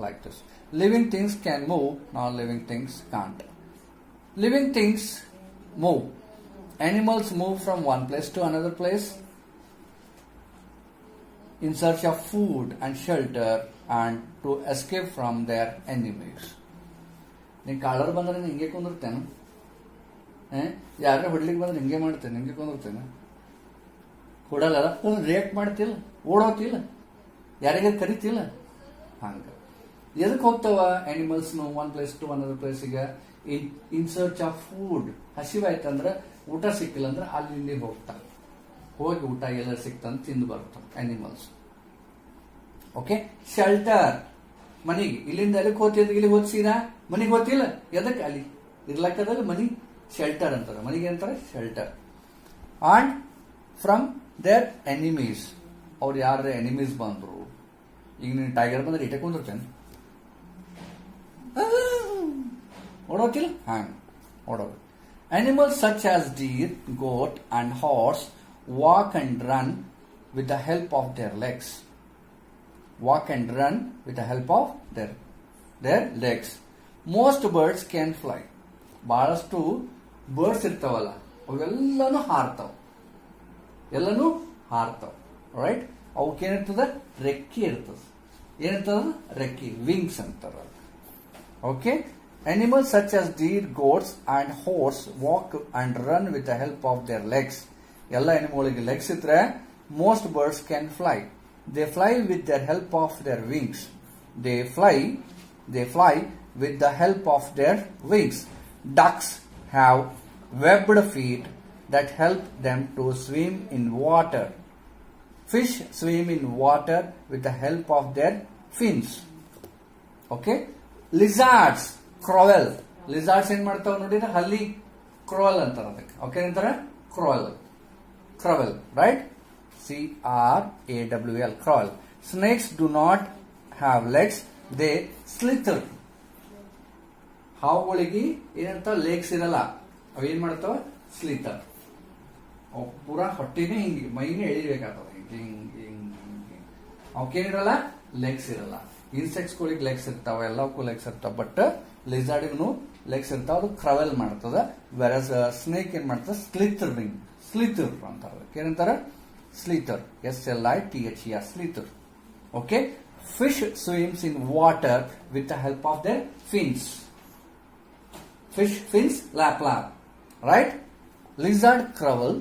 Like this. Living things can move, non living things can't. Living things move. Animals move from one place to another place in search of food and shelter and to escape from their enemies. ನೀನು ಕಾಳರ್ ಬಂದ್ರೆ ಹಿಂಗೆ ಕುಂದಿರ್ತೇನೆ, ಯಾರೇ ಹೊಡ್ಲಿಕ್ಕೆ ಬಂದ್ರೆ ಹಿಂಗೆ ಮಾಡ್ತೇನೆ, ಹಿಂಗೆ ಕುಂದಿರ್ತೇನೆ, ಕೊಡಲ್ಲ, react ಮಾಡ್ತಿಲ್ಲ, ಓಡೋತಿಲ್ಲ, ಯಾರಿಗಾರ ಕರಿತಿಲ್ಲ, ಹಂಗ. ಎದಕ್ಕೆ ಹೋಗ್ತಾವ ಅನಿಮಲ್ಸ್ನು ಒನ್ ಪ್ಲೇಸ್ ಟು ಅನದರ್ ಪ್ಲೇಸಿಗೆ? In search of food. ಹಸಿವಾಯ್ತಂದ್ರೆ, ಊಟ ಸಿಕ್ಕಿಲ್ಲ ಅಂದ್ರೆ ಅಲ್ಲಿ ಇಲ್ಲಿ ಹೋಗ್ತಾವೆ, ಹೋಗಿ ಊಟ ಎಲ್ಲ ಸಿಕ್ತಂತ ತಿಂದು ಬರ್ತಾವೆ ಅನಿಮಲ್ಸ್. ಓಕೆ. ಶೆಲ್ಟರ್, ಮನಿಗೆ, ಇಲ್ಲಿಂದ ಎದಕ್ಕೆ ಹೋಗ್ತಿದ್, ಇಲ್ಲಿ ಹೋಗ್ತೀರಾ, ಮನಿಗೆ ಹೋಗ್ತಿಲ್ಲ, ಎದಕ್ಕೆ ಅಲ್ಲಿ ಇರ್ಲಕ್ಕದಲ್ಲಿ ಮನಿ ಶೆಲ್ಟರ್ ಅಂತಾರೆ, ಮನಿಗೆ ಅಂತಾರೆ shelter. And from their enemies, ಅವ್ರು ಯಾರ ಎನಿಮೀಸ್ ಬಂದ್ರು, ಈಗ ನೀನು ಟೈಗರ್ ಬಂದ್ರೆ ಇಟೆ ಕುಂದಿರ್ತೇನೆ, ಓಡೋತಿಲ್ಲ, ಹಂಗ ಓಡೋದು. Animals such as deer, goat and horse walk and run with the help of their legs. Walk and run with the help of their legs. Most birds can fly. ಬಹಳಷ್ಟು birds ಇರ್ತಾವಲ್ಲ, ಅವೆಲ್ಲನೂ ಹಾರ್ತಾವ, right? ಅವಕ್ಕೇನಿರ್ತದ? ರೆಕ್ಕೆ ಇರ್ತದ. ಏನಿರ್ತದ? ರೆಕ್ಕೆ, wings ಅಂತಾರ. Okay. Animals such as deer, goats and horse walk and run with the help of their legs. ಎಲ್ಲ ಅನಿಮಲ್ಗಳಿಗೆ legs ಇದ್ರೆ, most birds can fly. They fly with the help of their wings. They fly with the help of their wings. Ducks have webbed feet that help them to swim in water. Fish swim in water with the help of their fins. Okay? Lizards crawl. Lizards ಏನ್ ಮಾಡ್ತಾವ ನೋಡಿದ್ರೆ, ಹಲ್ಲಿ crawl ಅಂತಾರ ಅದಕ್ಕೆ. Okay, ಅಂತಾರ crawl, right? CRAWL, crawl. Snakes do not have legs, they slither. ಹಾವುಗಳಿಗೆ ಏನಂತ legs ಇರಲ್ಲ, ಅವೇನ್ ಮಾಡ್ತಾವ? ಸ್ಲಿಥರ್. ಪೂರಾ ಹೊಟ್ಟಿನೇ ಹಿಂಗೆ, ಮೈನೇ ಎಳಿಬೇಕಾಗ್ತವ, ಹಿಂಗೆ. ಅವಕ್ಕೇನಿರಲ್ಲ? ಲೆಗ್ಸ್ ಇರಲ್ಲ. ಇನ್ಸೆಕ್ಟ್ಸ್ಗಳಿಗೆ ಲೆಗ್ಸ್ ಇರ್ತಾವ, ಎಲ್ಲಕ್ಕೂ ಲೆಗ್ಸ್ ಇರ್ತಾವ, ಬಟ್ ಲಿಸಾರ್ಡ್ಗೂ ಲೆಗ್ಸ್ ಇರ್ತಾವ, ಅದು ಕ್ರವೆಲ್ ಮಾಡ್ತದ. ವೆರಸ್ ಸ್ನೇಕ್ ಏನ್ ಮಾಡ್ತದ? ಸ್ಲಿಥರ್ ಅಂತಾರ. ಏನಂತಾರ? Slither, SLITHER, slither. Okay. Fish swims in water with the help of their fins. Fish fins, lap, right? Lizard crawl.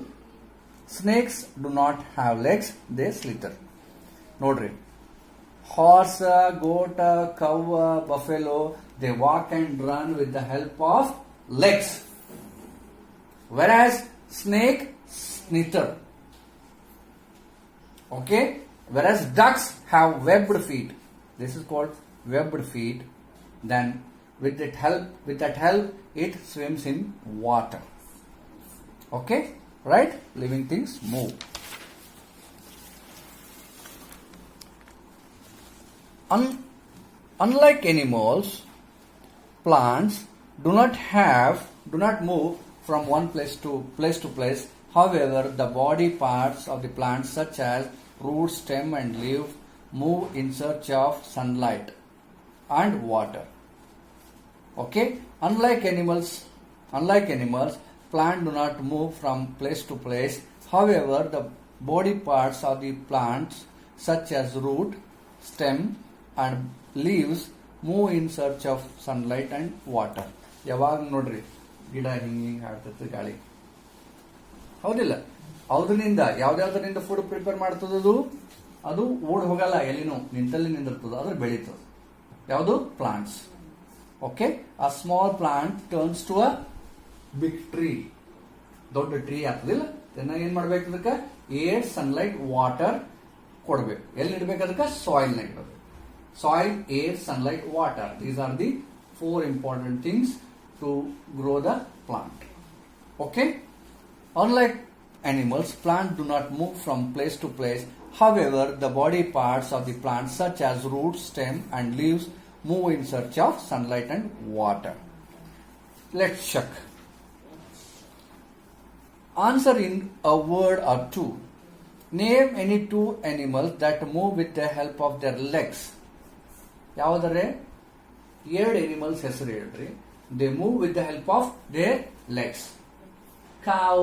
Snakes do not have legs, they slither. ನೋಡ್ರಿ, horse, goat, cow, buffalo, they walk and run with the help of legs. Whereas snake, slither. Okay? Whereas ducks have webbed feet. This is called webbed feet. Then with that help, it swims in water. Okay? Right? Living things move. Unlike animals, plants do not move from one place to place. However, the body parts of the plants such as root, stem and leaf move in search of sunlight and water. Okay? Unlike animals, plants do not move from place to place. However, the body parts of the plants such as root, stem and leaves move in search of sunlight and water. ಯಾವಾಗ ನೋಡ್ರಿ ಗಿಡ ಹಿಂಗೆ ಹಾಡ್ತದೆ ಗಾಳಿ, ಹೌದಿಲ್ಲ? ಅದರಿಂದ ಯಾವ್ದಾವ್ದರಿಂದ food prepare ಮಾಡ್ತದದು, ಅದು ಓಡ್ ಹೋಗಲ್ಲ, ಎಲ್ಲಿನೋ ನಿಂತಲ್ಲಿ ನಿಂದಿರ್ತದ, ಅದ್ರ ಬೆಳೀತದ. ಯಾವುದು? Plants. Okay, a small plant turns to a big tree, ದೊಡ್ಡ ಟ್ರೀ ಆಗ್ತದಿಲ್ಲ. ಏನ್ ಮಾಡ್ಬೇಕು? ಅದಕ್ಕೆ ಏರ್, ಸನ್ಲೈಟ್, ವಾಟರ್ ಕೊಡ್ಬೇಕು. ಎಲ್ಲಿ ಇಡ್ಬೇಕು? ಅದಕ್ಕೆ ಸಾಯಿಲ್ ನ ಇಡಬೇಕು. Soil, air, sunlight, water, these are the 4 important things to grow the plant. Okay, unlike animals, plants do not move from place to place. However, the body parts of the plant such as roots, stem and leaves move in search of sunlight and water. Let's check. Answer in a word or two. Name any 2 animals that move with the help of their legs. ಯಾವುದರೆ 2 animals ಹೆಸರು ಹೇಳ್ರಿ. They move with the help of their legs. Cow,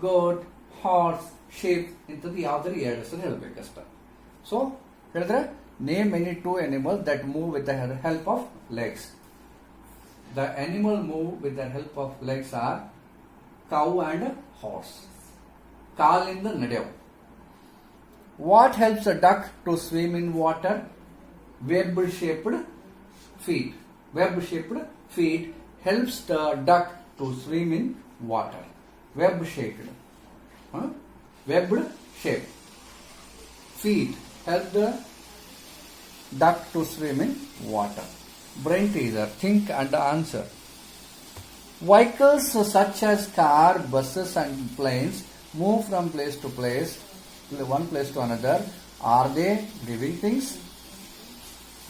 goat, horse, sheep, ಇಂಥದ್ದು ಯಾವ್ದಾರು 2 ಹೆಸರು ಹೇಳ್ಬೇಕಷ್ಟ. So ಹೇಳಿದ್ರೆ name any 2 animals that move with the help of legs. The animal move with the help of legs are cow and horse. ಕಾಲಿಂದ ನಡೆಯವು. What helps a duck to swim in water? Web-shaped feet. Web-shaped feet helps the duck to swim in water. Web-shaped. Webbed shape. Feet help the duck to swim in water. Brain teaser. Think and answer. Vehicles such as car, buses and planes move from place to place, one place to another. Are they living things?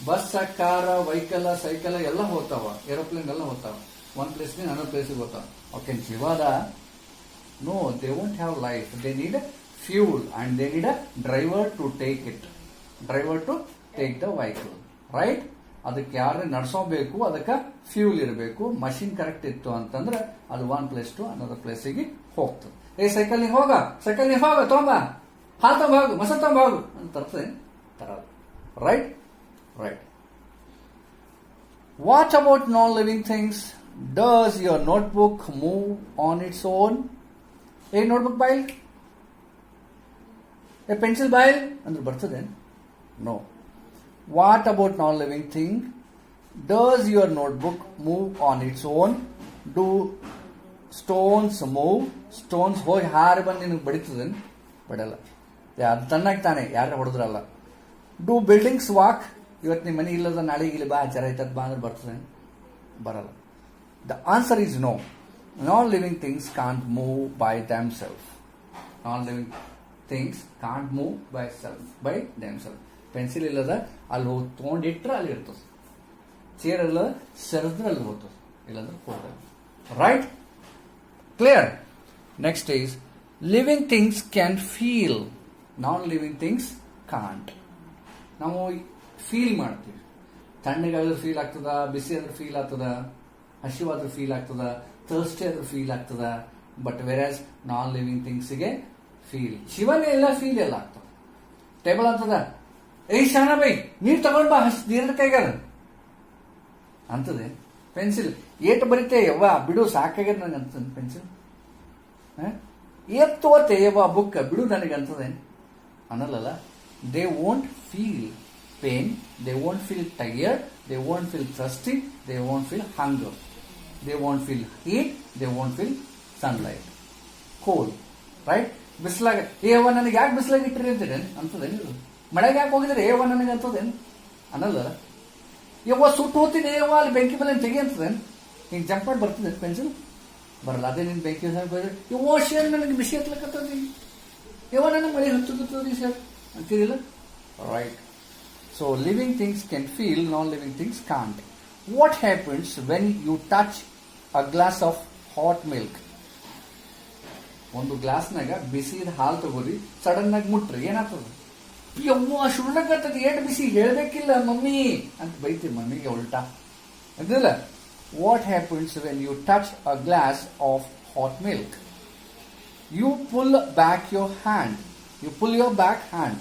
Bus, car, vehicle, cycle ಎಲ್ಲ ಹೋಗ್ತಾವ, aeroplane ಎಲ್ಲ ಹೋಗ್ತಾವ, one place another place ಹೋಗ್ತಾವ. Okay, ಜೀವಾದ? No, they won't have life. They need fuel and they need a driver to take it, driver to take the vehicle, right? ಅದಕ್ಕೆ ಯಾರು ನಡೆಸೋಬೇಕು, ಅದಕ್ಕೆ fuel ಇರಬೇಕು. ಮಷಿನ್ ಕರೆಕ್ಟ್ ಇತ್ತು ಅಂತಂದ್ರೆ ಅದು ಒನ್ ಪ್ಲೇಸ್ ಟು ಅನದರ್ ಪ್ಲೇಸಿಗೆ ಹೋಗ್ತದೆ. ಸೈಕಲ್ ಹೋಗ, ಸೈಕಲ್ ಹೋಗ, ತೊಂಬ, ಹಾಲು ತೊಂಬ ಹೋಗು, ಮೊಸರು ತೊಂಬ ಹೋಗು ಅಂತ ತರ್ತದೆ, ತರದು, right? Right. What about non-living things? Does your notebook move on its own? A notebook bile? A pencil bile? Andre bartade? No. What about non-living thing? Does your notebook move on its own? Do stones move? Stones ಹೋಗಿ ಹಾರಿ ಬಂದು ನಿನಗೆ ಬಡಿತದೆ? ಬಡಲ್ಲ. ಅದು ತನ್ನಾಗಿ ತಾನೆ, ಯಾರು ಹೊಡೆದ್ರಲ್ಲ. Do buildings walk? ಇವತ್ತು ನಿಮ್ಮ ಮನೆ ಇಲ್ಲದ ನಾಳೆಗೆ ಇಲ್ಲಿ ಬಾ, ಜರ ಐತದ್ ಬಾ ಅಂದ್ರೆ ಬರ್ತದೆ? ಬರಲ್ಲ. The answer is no. Non living things can't move by themselves. Non living things can't move by themselves. Pencil ಇಲ್ಲದ ಅಲ್ಲಿ ಹೋಗಿ ತೊಗೊಂಡಿಟ್ರೆ ಅಲ್ಲಿ ಇರ್ತದೆ, ಚೇರ್ ಎಲ್ಲ ಸರಿದ್ರೆ ಅಲ್ಲಿ ಹೋಗ್ತದೆ, ಇಲ್ಲಾಂದ್ರೆ ಹೋಗಲ್ಲ, right? Clear? Next is living things can feel, non living things can't. ನಾವು ಫೀಲ್ ಮಾಡ್ತೀವಿ. ತಣ್ಣಗಾದ್ರೂ ಫೀಲ್ ಆಗ್ತದ, ಬಿಸಿ ಆದ್ರೂ ಫೀಲ್ ಆಗ್ತದ, ಹಸಿವಾದ್ರೂ ಫೀಲ್ ಆಗ್ತದ, ಥರ್ಸ್ಟಿ ಆದ್ರೂ ಫೀಲ್ ಆಗ್ತದ. ಬಟ್ ವೆರಾಸ್ ನಾನ್ ಲಿವಿಂಗ್ ಥಿಂಗ್ಸ್ಗೆ ಫೀಲ್, ಶಿವನೇ ಎಲ್ಲ ಫೀಲ್ ಎಲ್ಲ ಆಗ್ತದ. ಟೇಬಲ್ ಅಂತದ, ಶಾನ ಬೈ ನೀರ್ ತಗೊಂಡ್ ಬಾ, ನೀರ ಕೈಗಾರ ಅಂತದೆ. ಪೆನ್ಸಿಲ್ ಏಟ್ ಬರೀತೆ, ಯವ್ವ ಬಿಡು ಸಾಕಾಗ್ಯದ ನನಗೆ ಅಂತದ ಪೆನ್ಸಿಲ್. ಏತ್ ತಗೋತೆ ಯವ್ವ ಬುಕ್, ಬಿಡು ನನಗೆ ಅಂತದೆ ಅನ್ನಲ್ಲ. They won't feel pain, they won't feel tired, they won't feel thirsty, they won't feel hunger, they won't feel heat, they won't feel sunlight, cold, right? ಬಿಸ್ಲಾಗ ಏವ ನನಗೆ ಯಾಕೆ ಬಿಸ್ಲಾಗ ಇಟ್ಟರಿ ಅಂತೀರಿ ಅಂತದೇನು? ಮಳೆಗೆ ಯಾಕೆ ಹೋಗಿದ್ರೆ ಏವ ನನಗೆ ಅಂತದೇನು ಅನ್ನಲ್ಲ. ಯವ್ವ ಸುಟ್ಟು ಹೋಗ್ತೀನಿ, ಏವ ಅಲ್ಲಿ ಬೆಂಕಿ ಮೇಲೆ ತೆಗಿ ಅಂತದೇನು? ಹಿಂಗೆ ಜಂಪ್ ಮಾಡಿ ಬರ್ತದೆ ಪೆನ್ಸಿಲ್? ಬರಲ್ಲ. ಅದೇ ನಿನ್ ಬೆಂಕಿ ಯವ್ವ ಶೇರ್ ನನಗೆ ಬಿಸಿ ಹತ್ಲಕತ್ತದಿ, ಯವ್ವ ನನಗೆ ಮಳೆ ಹತ್ತುತ್ತದೆ ಸರ್ ಅಂತೀರಿಲ್ಲ, right? So living things can feel, non-living things can't. What happens when you touch a glass of hot milk? ಒಂದು ಗ್ಲಾಸ್ನಾಗ ಬಿಸಿದ ಹಾಲು ತಗೋರಿ, ಸಡನ್ ಆಗಿ ಮುಟ್ರಿ ಏನಾಗ್ತದ? ಯವ್ವ ಸುಳ್ಳಕತ್ತದ, ಏಟ್ ಬಿಸಿ ಹೇಳ್ಬೇಕಿಲ್ಲ ಮಮ್ಮಿ ಅಂತ ಬೈತೀವಿ ಮಮ್ಮಿಗೆ ಉಲ್ಟಾ ಅಂತಿಲ್ಲ. What happens when you touch a glass of hot milk? You pull back your hand. You pull your back hand.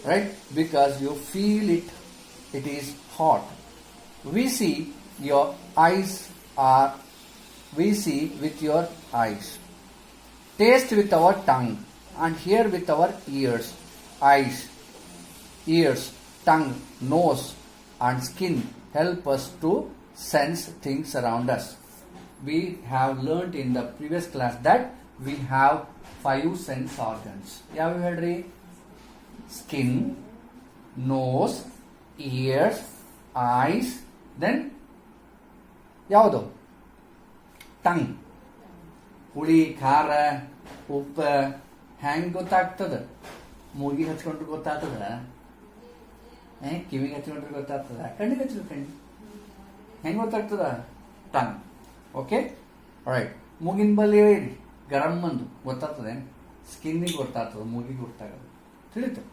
right? Because you feel it, it is hot. We see your eyes are, we see with your eyes, taste with our tongue, and hear with our ears. Eyes, ears, tongue, nose, and skin help us to sense things around us. We have learnt in the previous class that we have 5 sense organs. Yavu ಹೇಳ್ರಿ? Skin, nose, ears, eyes, then ಯಾವುದು? Tongue. ಹುಳಿ, ಖಾರ, ಉಪ್ಪು ಹೆಂಗೆ ಗೊತ್ತಾಗ್ತದ? ಮೂಗಿಗೆ ಹಚ್ಕೊಂಡ್ರೆ ಗೊತ್ತಾಗ್ತದ? ಕಿವಿಗೆ ಹಚ್ಕೊಂಡ್ರೆ ಗೊತ್ತಾಗ್ತದ? ಕಣ್ಣಿಗೆ ಹಚ್ಚಿದ್ರು ಕಣ್ಣು ಹೆಂಗೆ ಗೊತ್ತಾಗ್ತದ? ಟಂಗ್. Okay, right. ಮೂಗಿನ ಬಲ್ಲಿ ಗರಂ ಅಂದು ಗೊತ್ತಾಗ್ತದೆ, ಸ್ಕಿನ್ನಿಗೆ ಗೊತ್ತಾಗ್ತದೆ, ಮೂಗಿಗೆ ಗೊತ್ತಾಗದು. ತಿಳಿತು?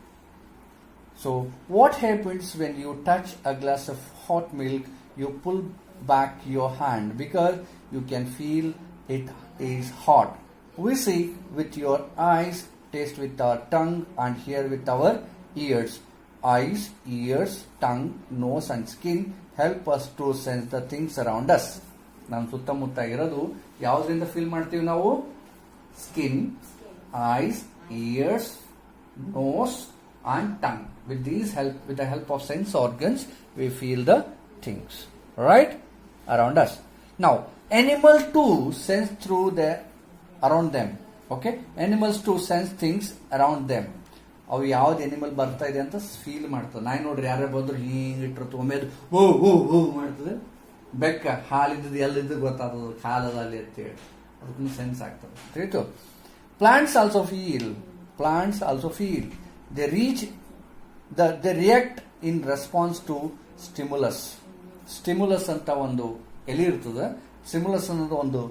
So what happens when you touch a glass of hot milk? You pull back your hand because you can feel it is hot. We see with your eyes, taste with our tongue, and hear with our ears. Eyes, ears, tongue, nose, and skin help us to sense the things around us. ನಮ್ಮ ಸುತ್ತಮುತ್ತ ಇರೋದು ಯಾವುದರಿಂದ feel ಮಾಡ್ತೀವಿ ನಾವು? Skin, eyes, ears, nose, and tongue. With these help, with the help of sense organs, we feel the things, right, around us. Now, animals too sense through the around them. Okay, animals too sense things around them. ಅವು ಯಾವ್ದು animal ಬರ್ತಾ ಇದೆ ಅಂತ feel ಮಾಡ್ತದೆ. ನಾಯಿ ನೋಡ್ರಿ, ಯಾರೇ ಬಂದ್ರು ಹಿಂಗೆ ಇಟ್ಟಿರ್ತದೆ, ಒಮ್ಮೆ ಓ ಓ ಓ ಮಾಡ್ತದೆ. ಬೆಕ್ಕ ಹಾಲಿದ್ದು ಎಲ್ಲಿದ್ದು ಗೊತ್ತಾಗ್ತದೆ, ಕಾಲದಲ್ಲಿ ಅಂತೇಳಿ ಅದಕ್ಕೂ ಸೆನ್ಸ್ ಆಗ್ತದೆ. ತಿಳಿತು? Plants also feel. Plants also feel. They react in response to stimulus. Stimulus ಅಂತ ಒಂದು ಎಲೆ ಇರ್ತದೆ. ಸ್ಟಿಮ್ಯುಲಸ್ ಅನ್ನೋದು ಒಂದು,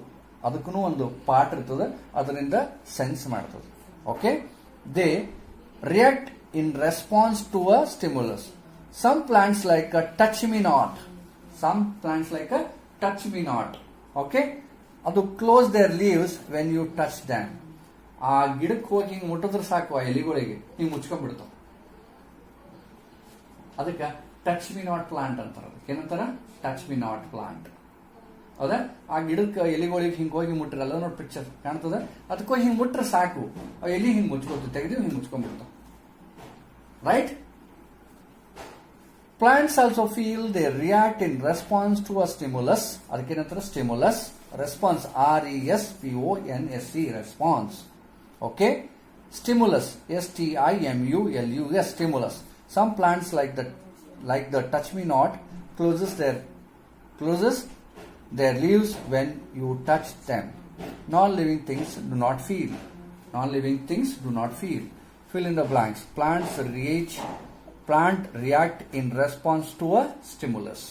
ಅದಕ್ಕೂ ಒಂದು ಪಾರ್ಟ್ ಇರ್ತದೆ, ಅದರಿಂದ ಸೆನ್ಸ್ ಮಾಡ್ತದೆ. Okay, they react in response to a stimulus. Some plants like a touch me not. Some plants like a touch me not. Okay, ಅದು close their leaves when you touch them. ಆ ಗಿಡಕ್ಕೆ ಹೋಗಿ ಹಿಂಗೆ ಮುಟ್ಟಿದ್ರೆ ಸಾಕು, ಆ ಎಲೆಗಳಿಗೆ ಹಿಂಗೆ ಮುಚ್ಕೊಂಡ್ಬಿಡ್ತಾವ. ಅದಕ್ಕೆ ಟಚ್ ಮಿ ನಾಟ್ ಪ್ಲಾಂಟ್ ಅಂತಾರ. ಅದಕ್ಕೆ ಏನಂತಾರ? Touch me not plant. ಹೌದಾ? ಆ ಗಿಡಕ್ಕೆ ಎಲೆಗಳಿಗೆ ಹಿಂಗೆ ಹೋಗಿ ಮುಟ್ರೆ ಎಲ್ಲ ನೋಡಿ ಪಿಕ್ಚರ್ ಕಾಣ್ತದ. ಅದಕ್ಕೆ ಹಿಂಗೆ ಮುಟ್ರೆ ಸಾಕು, ಆ ಎಲೆ ಹಿಂಗೆ ಮುಚ್ಕೊಳ್ತು, ತೆಗೆದು ಹಿಂಗೆ ಮುಚ್ಕೊಂಡ್ಬಿಡ್ತಾವ. Right? Plants also feel. They react in response to a stimulus. ಅದಕ್ಕೇನಂತಾರ? Stimulus. Response, RESPONSE, response. Okay, stimulus, STIMULUS, stimulus. Some plants like the touch me not closes their leaves when you touch them. Non-living things do not feel. Non-living things do not feel. Fill in the blanks. Plant react in response to a stimulus.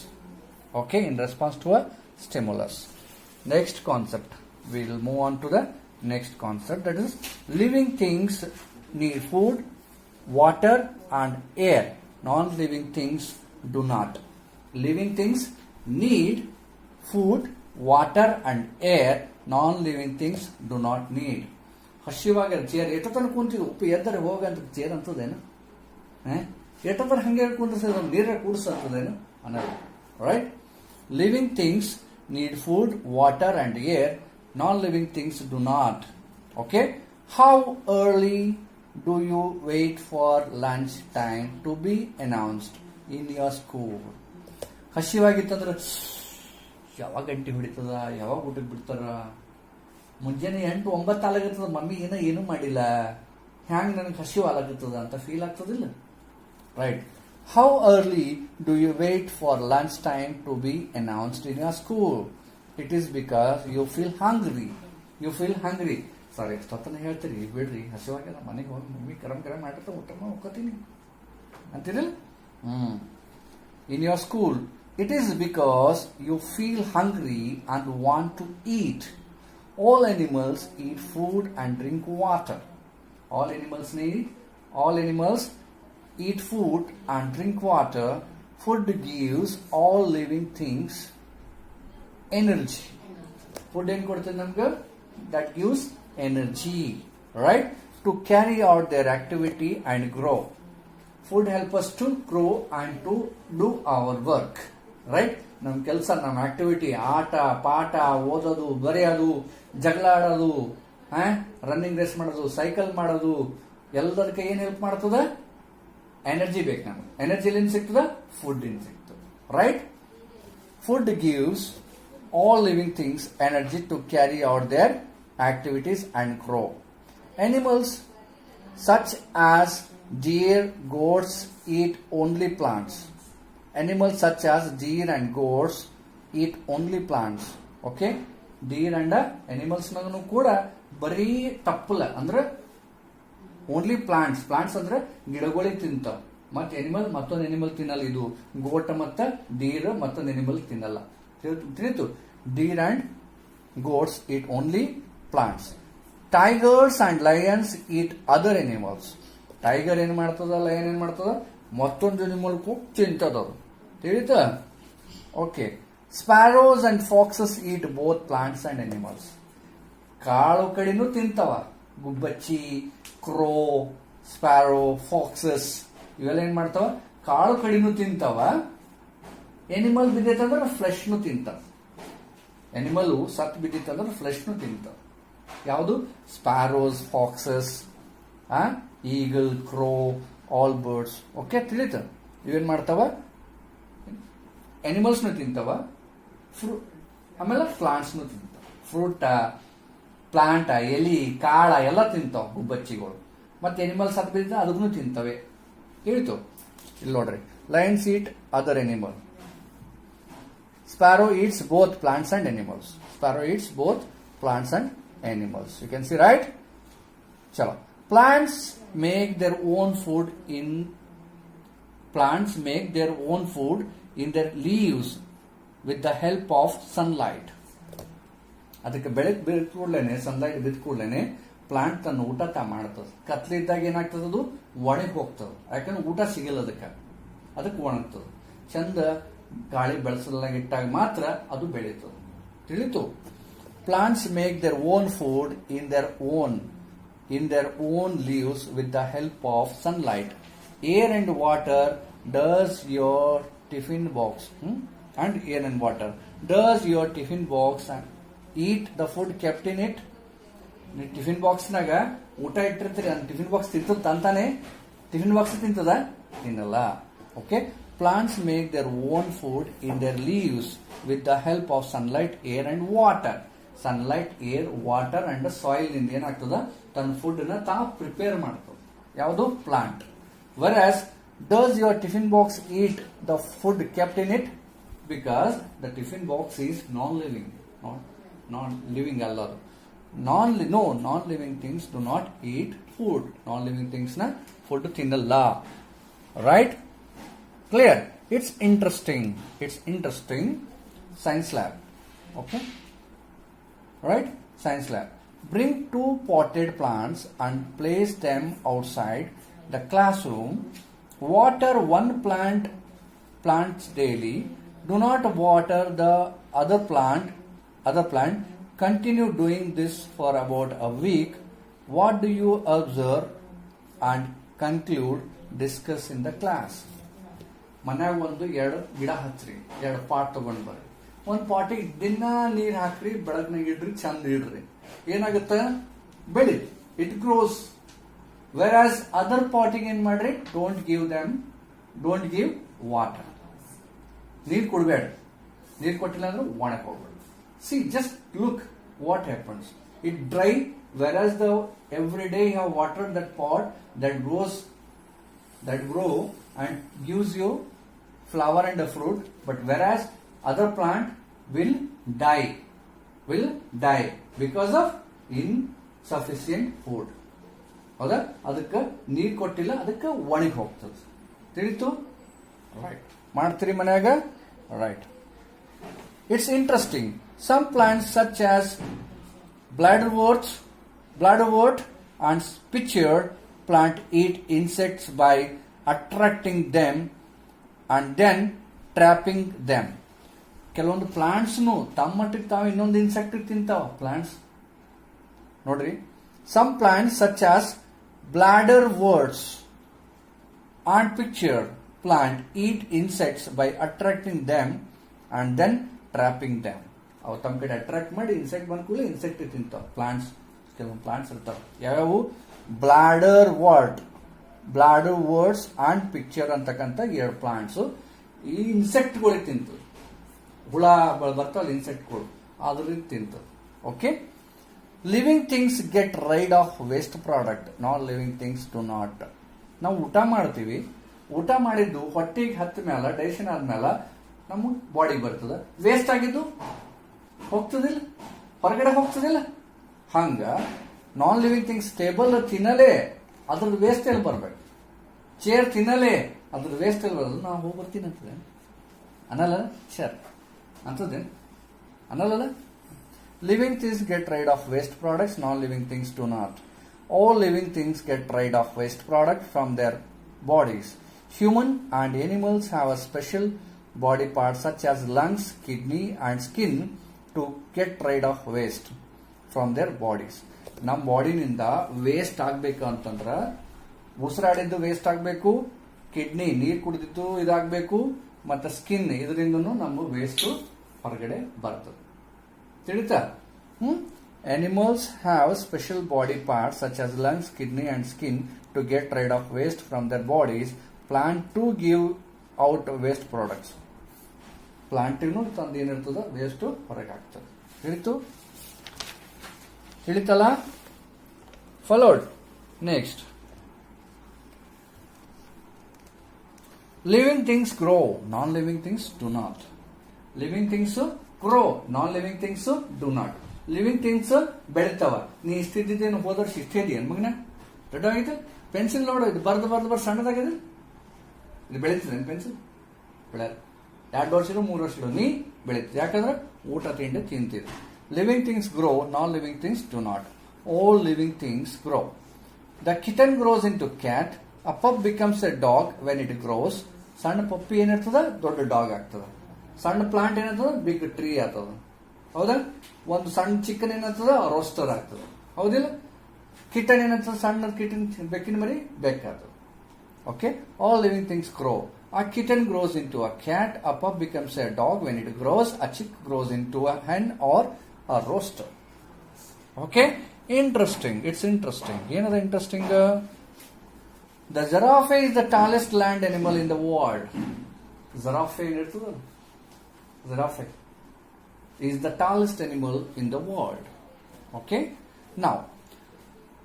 Okay, in response to a stimulus. Next concept. We will move on to the next concept, that is living things need food, water, and air. Non-living things do not. Living things need food, water, and air. Non-living things do not need. ಹಸಿವಾಗ chair ಎಷ್ಟೊತ್ತನ ಕುಂತಿದ್ದು, ಉಪ್ಪು ಎದ್ದರೆ ಹೋಗಂತ chair ಅಂತದೇನು? ಎಷ್ಟೊತ್ತರ ಹಂಗೆ ಕುಂದಿಸಿದ ನೀರ ಕೂಡಿಸ್ತದೇನು ಅನ್ನೋದು. Right? Living things need food, water, and air. Non-living things do not. Okay? How early do you wait for lunch time to be announced in your school? ಹಸಿವಾಗಿತ್ತಂದ್ರೆ ಯಾವಾಗ ಗಂಟೆ ಹೊಡಿತದ, ಯಾವಾಗ ಊಟಕ್ಕೆ ಬಿಡ್ತಾರ? ಮುಂಜಾನೆ 8-9 ಆಲಾಗತ್ತದ, ಮಮ್ಮಿ ಏನೂ ಮಾಡಿಲ್ಲ, ಹ್ಯಾಂಗ ನನಗೆ ಹಸಿವು ಆಲಾಗತ್ತದ ಅಂತ ಫೀಲ್ ಆಗ್ತದಿಲ್ಲ? Right? How early do you wait for lunch time to be announced in your school? It is because you feel hungry. You feel hungry. Sorry, ಎಷ್ಟೊತ್ತನ ಹೇಳ್ತೀರಿ, ಬಿಡ್ರಿ, ಹಸಿವಾಗ್ಯದ, ಮನೆಗೆ ಹೋಗಿ ಮಮ್ಮಿ ಗರಂ ಮಾಡಿರ್ತಾ ಊಟ ಹೋಗ್ತೀನಿ ಅಂತೀರಲ್ಲ? In your school, it is because you feel hungry and want to eat. All animals eat food and drink water. All animals eat food and drink water. Food gives all living things energy. Food ಏನು ಕೊಡ್ತದೆ ನಮ್ಗೆ? That gives energy, right, to carry out their activity and grow. Food help us to grow and to do our work. Right, ನಮ್ ಕೆಲಸ, ನಮ್ಮ activity, ಆಟ ಪಾಠ, ಓದೋದು, ಬರೆಯೋದು, ಜಗಳ ಆಡೋದು, ರನ್ನಿಂಗ್ ರೇಸ್ ಮಾಡೋದು, ಸೈಕಲ್ ಮಾಡೋದು, ಎಲ್ಲದಕ್ಕೆ ಏನ್ ಹೆಲ್ಪ್ ಮಾಡ್ತದ? ಎನರ್ಜಿ ಬೇಕು ನಮ್ಗೆ. ಎನರ್ಜಿ ಎಲ್ಲಿಂದ ಸಿಗ್ತದ? ಫುಡ್ ಇಂದ ಸಿಗ್ತದೆ. Right, food gives all living things energy to carry out their activities and grow. Animals such as deer, goats eat only plants. Animals such as deer and goats eat only plants. Okay, deer and animals ನೂ ಕೂಡ ಬರೀ ತಪ್ಪಲ ಅಂದ್ರೆ only plants. Plants ಅಂದ್ರೆ ಗಿಡಗಳಿಗೆ ತಿಂತಾವ. ಮತ್ತೆ animal ಮತ್ತೊಂದು ಎನಿಮಲ್ ತಿನ್ನಲ್ಲ. ಇದು ಗೋಟ್ ಮತ್ತ ಡೀರ್ ಮತ್ತೊಂದು ಎನಿಮಲ್ ತಿನ್ನಲ್ಲ. ತಿಳಿತು? Deer and goats eat only plants. Tigers and lions eat other animals. Tiger ಏನ್ ಮಾಡ್ತದ, ಲಯನ್ ಏನ್ ಮಾಡ್ತದ, ಮತ್ತೊಂದು ಎನಿಮಲ್ ತಿಂತದವ್ರು. ತಿಳಿತ? Okay. Sparrows and foxes eat both plants and animals. ಕಾಳು ಕಡಿನೂ ತಿಂತವ. ಗುಬ್ಬಚ್ಚಿ, ಕ್ರೋ, ಸ್ಪ್ಯಾರೋ, ಫಾಕ್ಸಸ್ ಇವೆಲ್ಲ ಏನ್ ಮಾಡ್ತಾವ? ಕಾಳು ಕಡಿನೂ ತಿಂತಾವ. ಎನಿಮಲ್ ಬಿದ್ದೈತಂದ್ರೆ ಫ್ಲೆಶ್ನು ತಿಂತಾವ. ಎನಿಮಲ್ ಸತ್ ಬಿದ್ದಿತ್ತಂದ್ರೆ ಫ್ಲೆಶ್ನು ತಿಂತಾವ. ಯಾವುದು? ಸ್ಪ್ಯಾರೋಸ್, ಫಾಕ್ಸಸ್, ಈಗಲ್, ಕ್ರೋ, ಆಲ್ ಬರ್ಡ್ಸ್. ಓಕೆ, ತಿಳಿತ? ಇವೇನ್ ಮಾಡ್ತಾವ? ಎನಿಮಲ್ಸ್ನು ತಿಂತಾವ, ಆಮೇಲೆ ಪ್ಲಾಂಟ್ಸ್ನು ತಿಂತಾವ. ಫ್ರೂಟ, ಪ್ಲಾಂಟ, ಎಲಿ, ಕಾಳ ಎಲ್ಲ ತಿಂತಾವ ಗುಬ್ಬಚ್ಚಿಗಳು. ಮತ್ತೆ ಎನಿಮಲ್ಸ್ ಸತ್ ಬಿದ್ದ ಅದಕ್ಕೂ ತಿಂತವೆ. ಹೇಳ್ತು? ಇಲ್ಲಿ ನೋಡ್ರಿ, lions eat other animal. Sparrow eats both plants and animals. Sparrow eats both plants and animals. You can see, right? ಚಲೋ. Plants make their own food in plants make their own food in their leaves with the help of sunlight. ಅದಕ್ಕೆ ಬೆಳಕು ಬಿದ್ದ ಕೂಡಲೇನೆ, sunlight ಬಿದ್ದ ಕೂಡಲೇನೆ plant ತನ್ನ ಊಟ ಮಾಡ್ತದೆ. ಕತ್ಲಿದ್ದಾಗ ಏನಾಗ್ತದ? ಅದು ಒಣಗಿ ಹೋಗ್ತದೆ. ಯಾಕಂದ್ರೆ ಊಟ ಸಿಗಲ್ಲ ಅದಕ್ಕೆ ಒಣಗ್ತದೆ. ಚಂದ ಗಾಳಿ ಬೆಳೆಸಲಾಗ ಇಟ್ಟಾಗ ಮಾತ್ರ ಅದು ಬೆಳೀತದೆ. ತಿಳಿತು? Plants make their own food in their own leaves with the help of sunlight. Air and water does your tiffin box and air and water does your tiffin box eat the food kept in it. Tiffin box ನಾಗ ಊಟ ಇಟ್ಟಿರ್ತೀರಿ, tiffin box ತಿಂತದ ಅಂತಾನೆ? Tiffin box ತಿಂತದ? ತಿನ್ನಲ್ಲ. Okay. Plants make their own food in their leaves with the help of sunlight, air and water. Sunlight, air, water and soil ನಿಂದ ಏನಾಗ್ತದ? ತನ್ನ ಫುಡ್ ನ ತಾ ಪ್ರಿಪೇರ್ ಮಾಡ್ತದ. ಯಾವುದು? Plant. Whereas does your tiffin box eat the food kept in it? Because the tiffin box is non living. Non living ಅಲ್ಲ ಅದು. non-living things do not eat food. Non-living things na food tinnalla. Right? Clear? It's interesting. Science lab. Okay? Right? Science lab. Bring 2 potted plants and place them outside the classroom. Water 1 plants daily. Do not water the other plant. Continue doing this for about a week. What do you observe and conclude? Discuss in the class. ಮನ್ಯಾಗ ಒಂದು 2 ಗಿಡ ಹಚ್ಚ್ರಿ, 2 pot ತಗೊಂಡ್ ಬರ್ರಿ. ಒಂದ್ ಪಾಟಿಗೆ ದಿನ ನೀರ್ ಹಾಕ್ರಿ, ಬೆಳಗ್ನಾಗ ಇಡ್ರಿ, ಚಂದ ಇಡ್ರಿ. ಏನಾಗುತ್ತೆ? ಬೆಳಿ, ಇಟ್ ಗ್ರೋಸ್. ವೆರಾಸ್ ಅದರ್ ಪಾಟಿಗೆ ಏನ್ ಮಾಡ್ರಿ? Don't give water. ನೀರ್ ಕೊಡ್ಬೇಡ. ನೀರ್ ಕೊಟ್ಟಿಲ್ಲ ಅಂದ್ರೆ ಒಣಕ್ ಹೋಗ್ಬೇಡ. See, just look what happens. It dry, whereas every day you have watered that pot that grow and gives you flower and a fruit. But whereas other plant will die because of insufficient food. ಹೌದಾ? ಅದಕ್ಕೆ ನೀರ್ ಕೊಟ್ಟಿಲ್ಲ, ಅದಕ್ಕೆ ಒಣಗಿ ಹೋಗ್ತದೆ. ತಿಳಿತು? Right. ಮಾಡ್ತೀರಿ ಮನ್ಯಾಗ? Right. It's interesting. Some plants such as bladderwort and spichard plant eat insects by attracting them and then trapping them. ಕೆಲವೊಂದು ಪ್ಲಾಂಟ್ಸ್ ತಮ್ಮಟ್ಟಿಗೆ ತಾವು ಇನ್ನೊಂದು ಇನ್ಸೆಕ್ಟ್ ತಿಂತಾವ ಪ್ಲಾಂಟ್ಸ್ ನೋಡ್ರಿ. Some plants such as bladderworts and picture plant eat insects by attracting them and then trapping them. ಅವು ತಮ್ಮ ಕಡೆ attract ಮಾಡಿ ಇನ್ಸೆಕ್ಟ್ ಬಂದ ಕೂಡಲೇ ಇನ್ಸೆಕ್ಟ್ ತಿಂತಾವ. ಪ್ಲಾಂಟ್ಸ್, ಕೆಲವೊಂದು ಪ್ಲಾಂಟ್ಸ್ ಇರ್ತಾವ. ಯಾವ್ಯಾವು? ಬ್ಲಾಡರ್ ವರ್ಡ್ಸ್ ಅಂಡ್ ಪಿಕ್ಚರ್ ಅಂತಕ್ಕಂಥ 2 ಪ್ಲಾಂಟ್ಸ್ ಈ ಇನ್ಸೆಕ್ಟ್ಗಳಿಗೆ ತಿಂತವೆ. ಹುಳ ಬರ್ತಾವಲ್ಲ ಇನ್ಸೆಕ್ಟ್ಗಳು, ಅದ್ರಿಂದ ತಿಂತವೆ. Okay. Living things get rid of waste product, non living things do not. ನಾವು ಊಟ ಮಾಡ್ತೀವಿ, ಊಟ ಮಾಡಿದ್ದು ಹೊಟ್ಟೆಗೆ ಹತ್ತ ಮೇಲೆ ಡೈಜೆಷನ್ ಆದ್ಮೇಲೆ ನಮ್ಮ ಬಾಡಿಗೆ ಬರ್ತದ. ವೇಸ್ಟ್ ಆಗಿದ್ದು ಹೋಗ್ತದಿಲ್ಲ, ಹೊರಗಡೆ ಹೋಗ್ತದಿಲ್ಲ. ಹಂಗ ನಾನ್ ಲಿವಿಂಗ್ ಥಿಂಗ್ಸ್ ಟೇಬಲ್ ತಿನ್ನಲೇ ಅದ್ರದ್ದು ವೇಸ್ಟ್ ಎಲ್ಲಿ ಬರ್ಬೇಕು? ಚೇರ್ ತಿನ್ನಲೇ ಅದ್ರದ್ದು ವೇಸ್ಟ್ ಎಲ್ಲಿ ಬರೋದು? ನಾವು ಹೋಗಿ ಬರ್ತೀನಿ ಅಂತದೆ ಅನ್ನಲ್ಲ, ಚೇರ್ ಅಂತದೇನು ಅನ್ನಲ್ಲ. Living things get rid of waste products, non-living things do not. All living things get rid of waste products from their bodies. Human and animals have a special body parts such as lungs, kidney and skin to get rid of waste from their bodies. ನಮ್ಮ ಬಾಡಿನಿಂದ waste ಆಗಬೇಕು ಅಂತಂದ್ರೆ ಉಸಿರಾಡಿದ್ದು waste ಆಗಬೇಕು, kidney ನೀರು ಕುಡಿದಿದ್ದು ಇದಾಗಬೇಕು, ಮತ್ತು skin ಇದರಿಂದನೂ ನಮ್ಮ waste ಹೊರಗಡೆ ಬರ್ತದೆ. ತಿಳಿತಾ? Animals have special body parts such as lungs, kidney and skin to get rid of waste from their bodies. Plant to give out waste products. ಪ್ಲಾಂಟಿಗೂ ತಂದು ಏನಿರ್ತದ ವೇಸ್ಟ್ ಹೊರಗೆ ಆಗ್ತದೆ. ತಿಳಿತಲ್ಲ? Followed. Next, living things grow, non living things do not. Living things grow, non living things do not. Living things ಬೆಳಿತಾವ. ನೀ ಇಷ್ಟಿದ್ದೇನು ಹೋದ ವರ್ಷ ಇಷ್ಟೇ ಇದೆಯೇನು ಮಗನ? ದೊಡ್ಡ ಆಗೈತೆ. ಪೆನ್ಸಿಲ್ ನೋಡು, ಇದು ಬರ್ದು ಸಣ್ಣದಾಗಿದೆ. ಇದು ಬೆಳೀತದೆ ಪೆನ್ಸಿಲ್? ಬೆಳೆಯಲ್ಲ. 2 ವರ್ಷಗಳು 3 ವರ್ಷಗಳು ನೀ ಬೆಳೀತದೆ. ಯಾಕಂದ್ರೆ ಊಟ ತಿಂಡಿ ತಿಂತಿದೆ. Living things grow, non living things do not. All living things grow. The kitten grows into cat. A pup becomes a dog when it grows. ಸಣ್ಣ ಪಪ್ಪಿ ಏನಿರ್ತದ ದೊಡ್ಡ ಡಾಗ್ ಆಗ್ತದ. ಸಣ್ಣ ಪ್ಲಾಂಟ್ ಏನಾಗ್ತದ ಬಿಗ್ ಟ್ರೀ ಆಗ್ತದ. ಹೌದಾ? ಒಂದು ಸಣ್ಣ ಚಿಕನ್ ಏನಾಗ್ತದ ರೋಸ್ಟರ್ ಆಗ್ತದ. ಹೌದಿಲ್ಲ? ಕಿಟನ್ ಏನಾಗ್ತದ ಸಣ್ಣ ಕಿಟನ್, ಬೆಕ್ಕಿನ ಮರಿ ಬೆಕ್ಕಾಗ್ತದ. Okay. All living things grow. A kitten grows into a cat. A pup becomes a dog when it grows. A chick grows into a hen or a rooster. Okay? Interesting. It's interesting. Another interesting. The giraffe is the tallest land animal in the world. Giraffe is the tallest animal in the world. Okay? Now,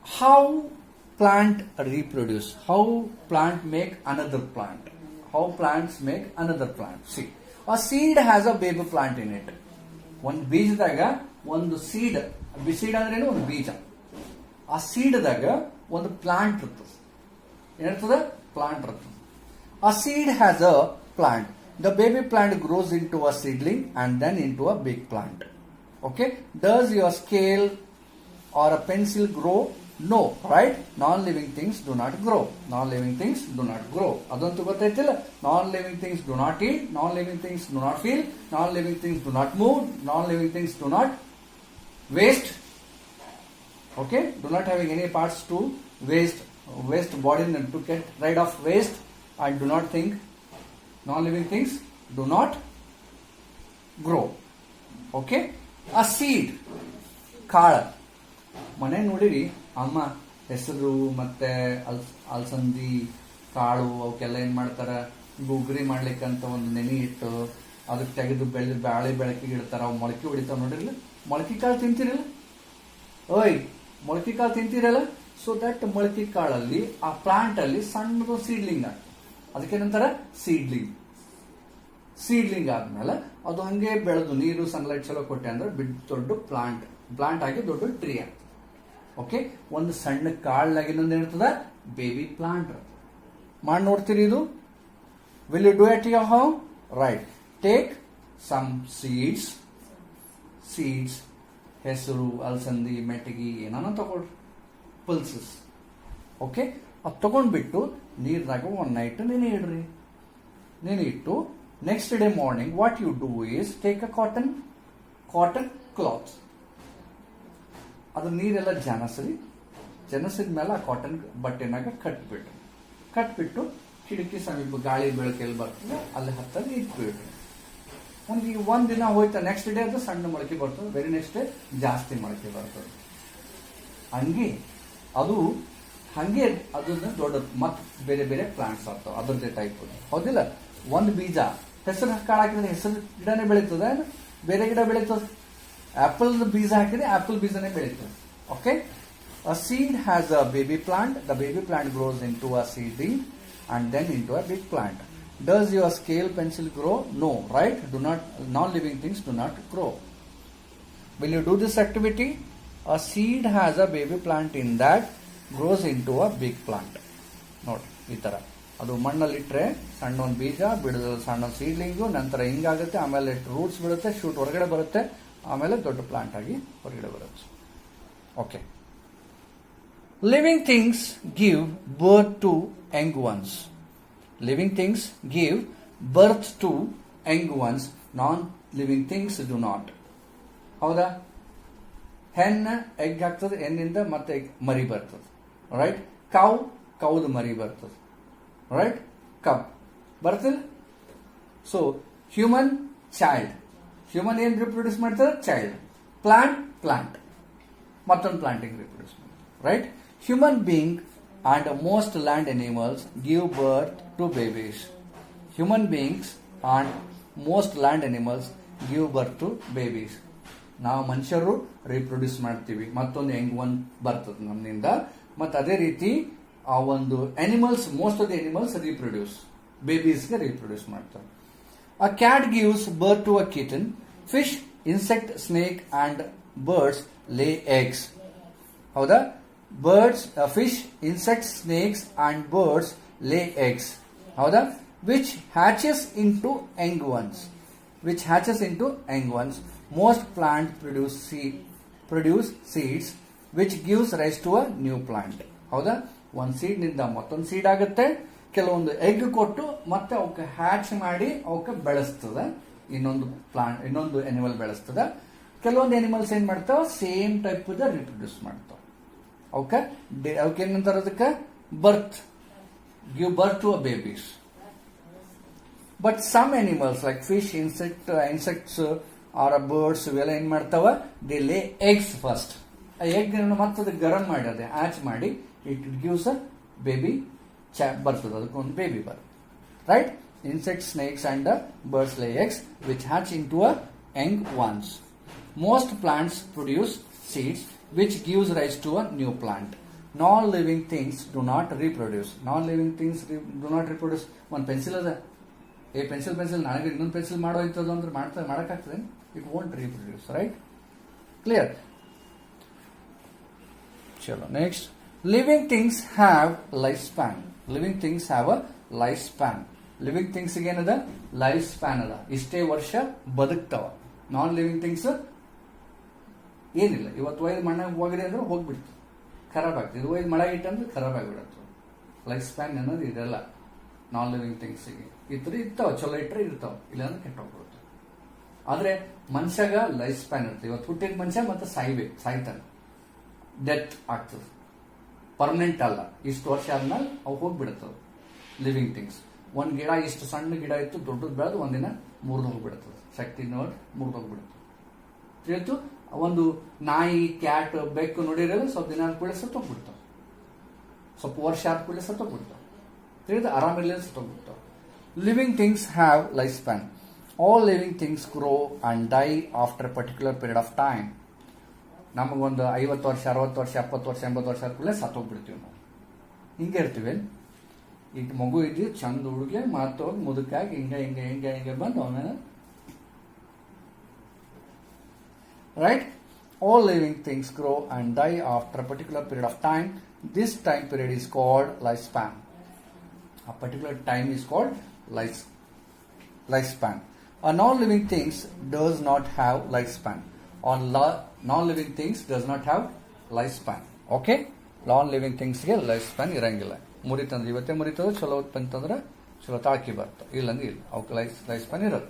how plant reproduce? How plant make another plant? How plants make another plant? See, a seed has a baby plant in it. ಒಂದು ಬೀಜದಾಗ ಒಂದು seed, seed ಅಂದ್ರೆ ಏನು? ಒಂದು ಬೀಜ. ಆ ಸೀಡ್ದಾಗ ಒಂದು plant ಇರ್ತದೆ. ಏನಿರ್ತದೆ? ಪ್ಲಾಂಟ್ ಇರ್ತದೆ. A seed has a plant. The baby plant grows into a seedling and then into a big plant. Okay? Does your scale or a pencil grow? No, right? Non-living things do not grow. Non-living things do not grow. ಅದಂತೂ ಗೊತ್ತಾಯ್ತಿಲ್ಲ? Non-living things do not eat. Non-living things do not feel. Non-living things do not move. Non-living things do not waste. Okay? Do not having any parts to waste body to get rid of waste. And do not think. Non-living things do not grow. Okay? A seed. ಕಾಳ. ಮನೆ ನೋಡಿರಿ, ಅಮ್ಮ ಹೆಸರು ಮತ್ತೆ ಅಲಸಂದಿ ಕಾಳು ಅವಕ್ಕೆಲ್ಲ ಏನ್ ಮಾಡ್ತಾರ, ಗುಗ್ರಿ ಮಾಡ್ಲಿಕ್ಕಂತ ಒಂದು ನೆನೆ ಇಟ್ಟು ಅದಕ್ಕೆ ತೆಗೆದು ಬಾಳೆ ಬೆಳಕಿಗೆ ಇಡ್ತಾರ. ಅವು ಮೊಳಕೆ ಹೊಡಿತಾವ ನೋಡಿರಲ್ಲ. ಮೊಳಕೆ ಕಾಳು ತಿಂತಿರಲ್ಲ? ಓಯ್, ಮೊಳಕೆ ಕಾಳು ತಿಂತಿರಲ್ಲ? ಸೊ ದಟ್ ಮೊಳಕೆ ಕಾಳಲ್ಲಿ ಆ ಪ್ಲಾಂಟ್ ಅಲ್ಲಿ ಸಣ್ಣದು ಸೀಡ್ಲಿಂಗ್ ಆಗ್ತದೆ. ಅದಕ್ಕೇನಂತಾರ? ಸೀಡ್ಲಿಂಗ್. ಸೀಡ್ಲಿಂಗ್ ಆದ್ಮೇಲೆ ಅದು ಹಂಗೆ ಬೆಳೆದು ನೀರು ಸನ್ಲೈಟ್ ಚಲೋ ಕೊಟ್ಟೆ ಅಂದ್ರೆ ದೊಡ್ಡ ಪ್ಲಾಂಟ್ ಆಗಿ ದೊಡ್ಡ ಟ್ರೀ ಆಗ್ತದೆ. ಓಕೆ. ಒಂದು ಸಣ್ಣ ಕಾಳಾಗಿ ಇನ್ನೊಂದು ಇರ್ತದ ಬೇಬಿ ಪ್ಲಾಂಟ್. ಮಾಡಿ ನೋಡ್ತೀರಿ ಇದು? Will you do it your home? Right. Take some seeds, ಹೆಸರು, ಅಲಸಂದಿ, ಮೆಟಗಿ ಏನಾನ ತಗೊಳ್ರಿ, ಪಲ್ಸಸ್. ಓಕೆ. ಅದು ತಗೊಂಡ್ಬಿಟ್ಟು ನೀರ್ನಾಗ ಒಂದು ನೈಟ್ ನೆನೆ ಇಡ್ರಿ. ನೆನೆ ಇಟ್ಟು next day morning what you do is take a cotton cloth. ಅದು ನೀರೆಲ್ಲ ಜನಸಿದ ಮೇಲೆ ಆ ಕಾಟನ್ ಬಟ್ಟೆನಾಗ ಕಟ್ಬಿಟ್ಟು ಕಿಟಕಿ ಸಮೀಪ ಗಾಳಿ ಬೆಳಕೆಲ್ಲಿ ಬರ್ತದೆ ಅಲ್ಲಿ ಹತ್ತಲ್ಲಿ ಇಟ್ಬಿಡ್ರಿ. ಒಂದ್ ದಿನ ಹೋಯ್ತಾ ನೆಕ್ಸ್ಟ್ ಡೇ ಅದು ಸಣ್ಣ ಮೊಳಕೆ ಬರ್ತದೆ, ವೆರಿ ನೆಕ್ಸ್ಟ್ ಡೇ ಜಾಸ್ತಿ ಮೊಳಕೆ ಬರ್ತದೆ. ಹಂಗೆ ಅದು ಹಂಗೆ ಅದನ್ನ ದೊಡ್ಡ ಮತ್ ಬೇರೆ ಬೇರೆ ಪ್ಲಾಂಟ್ಸ್ ಆಗ್ತಾವ ಅದ್ರದ್ದೇ ಟೈಪ್. ಹೌದಿಲ್ಲ? ಒಂದು ಬೀಜ ಹೆಸರು ಕಾಳು ಹಾಕಿದ್ರೆ ಹೆಸರು ಗಿಡನೇ ಬೆಳೀತದೆ, ಬೇರೆ ಗಿಡ ಬೆಳೀತದೆ. ಆಪಲ್ ಬೀಜ ಹಾಕಿದ್ರೆ ಆಪಲ್ ಬೀಜನೇ ಬೆಳೀತದೆ. Okay, a seed has a baby plant. The baby plant grows into a seedling and then into a big plant. Does your scale pencil grow? No, right? Non-living things do not grow. Will you do this activity? A seed has a baby plant in that grows into a big plant. ನೋಡಿ ಈ ತರ ಅದು ಮಣ್ಣಲ್ಲಿ ಇಟ್ಟರೆ ಸಣ್ಣ ಒಂದು ಬೀಜ ಬಿಡೋದು, ಸಣ್ಣ ಸೀಡ್ಲಿಂಗು, ನಂತರ ಹಿಂಗಾಗುತ್ತೆ, ಆಮೇಲೆ ರೂಟ್ಸ್ ಬಿಡುತ್ತೆ, ಶೂಟ್ ಹೊರಗಡೆ ಬರುತ್ತೆ, ಆಮೇಲೆ ದೊಡ್ಡ ಪ್ಲಾಂಟ್ ಆಗಿ ಹೊರಗಡೆ ಬರುತ್ತೆ. Okay, living things give birth to young ones. Living things give birth to young ones. Non living things do not. ಹೌದಾ? ಹೆಣ್ಣ ಎಗ್ ಹಾಕ್ತದೆ, ಹೆಣ್ಣಿಂದ ಮತ್ತೆ ಮರಿ ಬರ್ತದೆ. ರೈಟ್? ಕೌದು ಮರಿ ಬರ್ತದೆ. ರೈಟ್? ಕಬ್ ಬರ್ತದೆ. ಸೊ ಹ್ಯೂಮನ್ ಚೈಲ್ಡ್, ಹ್ಯೂಮನ್ ಏನ್ ರಿಪ್ರೊಡ್ಯೂಸ್ ಮಾಡ್ತದೆ? ಚೈಲ್ಡ್. ಪ್ಲಾಂಟ್ ಮತ್ತೊಂದು ಪ್ಲಾಂಟಿಂಗ್ ರಿಪ್ರೊಡ್ಯೂಸ್ ಮಾಡ್ತದೆ. Right? Human being and most land animals give birth to babies. Human beings and most land animals give birth to babies. ನಾವು ಮನುಷ್ಯರು reproduce ಮಾಡ್ತೀವಿ, ಮತ್ತೊಂದು Young one ಬರ್ತದೆ ನಮ್ಮಿಂದ. ಮತ್ತೆ ಅದೇ ರೀತಿ ಆ ಒಂದು animals, most of the animals reproduce, ಬೇಬೀಸ್ಗೆ ರೀಪ್ರೊಡ್ಯೂಸ್ ಮಾಡ್ತಾರೆ. A cat gives birth to a kitten. Fish, insect, snake and birds lay eggs. ಹೌದಾ? Birds, fish, insects, snakes and birds lay eggs. ಹೌದಾ? Which hatches into young ones. Which hatches into young ones. Most plants produce seeds which gives rise to a new plant. ಹೌದಾ? ಒಂದು seed ನಿಂದ ಮತ್ತೊಂದು seed ಆಗುತ್ತೆ, ಕೆಲವೊಂದು egg ಕೊಟ್ಟು ಮತ್ತೆ ಅವಕ್ಕೆ ಹ್ಯಾಚ್ ಮಾಡಿ ಅವಕ್ಕೆ ಬೆಳೆಸ್ತದ, ಇನ್ನೊಂದು ಅನಿಮಲ್ ಬೆಳೆಸ್ತದ. ಕೆಲವೊಂದು ಅನಿಮಲ್ಸ್ ಏನ್ ಮಾಡ್ತಾವ? ಸೇಮ್ ಟೈಪ್ ರಿಪ್ರೊಡ್ಯೂಸ್ ಮಾಡ್ತಾವ. ಅವಕ್ಕೆ ಏನಂತಾರ? ಅದಕ್ಕೆ birth, give birth to a babies. But some animals like fish, insects or birds ಇವೆಲ್ಲ ಏನ್ ಮಾಡ್ತಾವ? They lay eggs first. ಆ ಎಗ್ ಮತ್ತದ ಗರಂ ಮಾಡಿ ಅದೇ ಹ್ಯಾಚ್ ಮಾಡಿ ಇಟ್ ಗಿವ್ಸ್ ಅ ಬೇಬಿ ಬರ್ತದೆ, ಅದಕ್ಕೊಂದು ಬೇಬಿ ಬರುತ್ತೆ. Right? Insects, snakes and birds lay eggs which hatch into a young ones. Most plants produce seeds which gives rise to a new plant. Non living things do not reproduce. Non living things do not reproduce. ಒಂದು pencil ಅದ, pencil ನನಗೆ ಇನ್ನೊಂದು pencil ಮಾಡೋ ಇರ್ತದ ಅಂದ್ರೆ ಮಾಡಕ್ಕಾಗ್ತದೆ? It won't reproduce. Right? Clear? ಚಲೋ next. Living things have life span. Living things have a life span. Living things ಏನದ? ಲೈಫ್ ಸ್ಪ್ಯಾನ್ ಅದ, ಇಷ್ಟೇ ವರ್ಷ ಬದುಕ್ತಾವ. ನಾನ್ ಲಿವಿಂಗ್ ಥಿಂಗ್ಸ್ ಏನಿಲ್ಲ, ಇವತ್ತು ಒಯ್ದು ಮಣ್ಣಾಗ ಹೋಗ್ರಿ ಅಂದ್ರೆ ಹೋಗ್ಬಿಡ್ತು, ಖರಾಬ್ ಆಗ್ತದೆ. ಇದು ಒಯ್ದು ಮಳೆ ಇಟ್ಟಂದ್ರೆ ಖರಾಬ್ ಆಗಿಬಿಡತ್ತು. ಲೈಫ್ ಸ್ಪ್ಯಾನ್ ಅನ್ನೋದು ಇದೆಲ್ಲ ನಾನ್ ಲಿವಿಂಗ್ ಥಿಂಗ್ಸ್ಗೆ. ಇರ್ತಾವ, ಚಲೋ ಇಟ್ಟರೆ ಇರ್ತಾವ, ಇಲ್ಲಾಂದ್ರೆ ಕೆಟ್ಟೋಗ್ಬಿಡುತ್ತೆ. ಆದ್ರೆ ಮನುಷ್ಯಾಗ ಲೈಫ್ ಸ್ಪ್ಯಾನ್ ಇರ್ತದೆ. ಇವತ್ತು ಹುಟ್ಟಿದ ಮನುಷ್ಯ ಮತ್ತೆ ಸಾಯ್ತಾನೆ, ಡೆತ್ ಆಗ್ತದೆ, ಪರ್ಮನೆಂಟ್ ಅಲ್ಲ. ಇಷ್ಟು ವರ್ಷ ಆದ್ಮೇಲೆ ಅವು ಹೋಗ್ಬಿಡುತ್ತವೆ ಲಿವಿಂಗ್ ಥಿಂಗ್ಸ್. ಒಂದ್ ಗಿಡ ಇಷ್ಟು ಸಣ್ಣ ಗಿಡ ಇತ್ತು, ದೊಡ್ಡದು ಬೆಳೆದು ಒಂದಿನ ಮುರಿದು ಹೋಗ್ಬಿಡುತ್ತದೆ, ಶಕ್ತಿ ನೋಡಿ ಮುರಿದು ಹೋಗ್ಬಿಡುತ್ತೆ. ಇವತ್ತು ಒಂದು ನಾಯಿ, ಕ್ಯಾಟ್, ಬೆಕ್ಕು ನೋಡಿರಲ್ಲ, ಸ್ವಲ್ಪ ದಿನ ಆದ ಕೂಡಲೇ ಸತ್ತೋಗ್ಬಿಡ್ತಾವ, ಸ್ವಲ್ಪ ವರ್ಷ ಆದ ಕೂಡಲೇ ಸತ್ತೋಗ್ಬಿಡ್ತಾವ, ತಿಳಿದು ಆರಾಮಿಲ್ಲ ಸತ್ತೋಗ್ಬಿಡ್ತಾವ. Living things have life span. All living things grow and die after a particular period of time. ನಮಗೊಂದು 50 ವರ್ಷ, 60 ವರ್ಷ, 70 ವರ್ಷ, 80 ವರ್ಷ ಆದ್ಮೇಲೆ ಸತ್ತೋಗ್ಬಿಡ್ತೀವಿ ನಾವು. ಹಿಂಗೆ ಇರ್ತೀವಿ. ಈಗ ಮಗು ಇದ್ದು ಚಂದ ಹುಡುಗಿ ಮಾತೋಗಿ ಮುದುಕಾಗಿ ಹಿಂಗೆ ಬಂದು ಅವನ. Right? All living things grow and die after a particular period of time. This time period is called lifespan. A particular time is called lifespan. A non-living things does not have lifespan. Or non-living things does not have lifespan. Okay? Non-living things ಗೆ lifespan ಇರಂಗಿಲ್ಲ. ಮುರಿತಂದ್ರೆ ಇವತ್ತೇ ಮುರಿತದ, ಚಲೋ ಬಂತಂದ್ರೆ ಚಲೋ ತಾಳ್ಕಿ ಬರ್ತದೆ, ಇಲ್ಲಂದ್ರೆ ಇಲ್ಲ, ಅವಕ್ಕೆ ಲೈಫ್ ಸ್ಪ್ಯಾನ್ ಇರೋದು.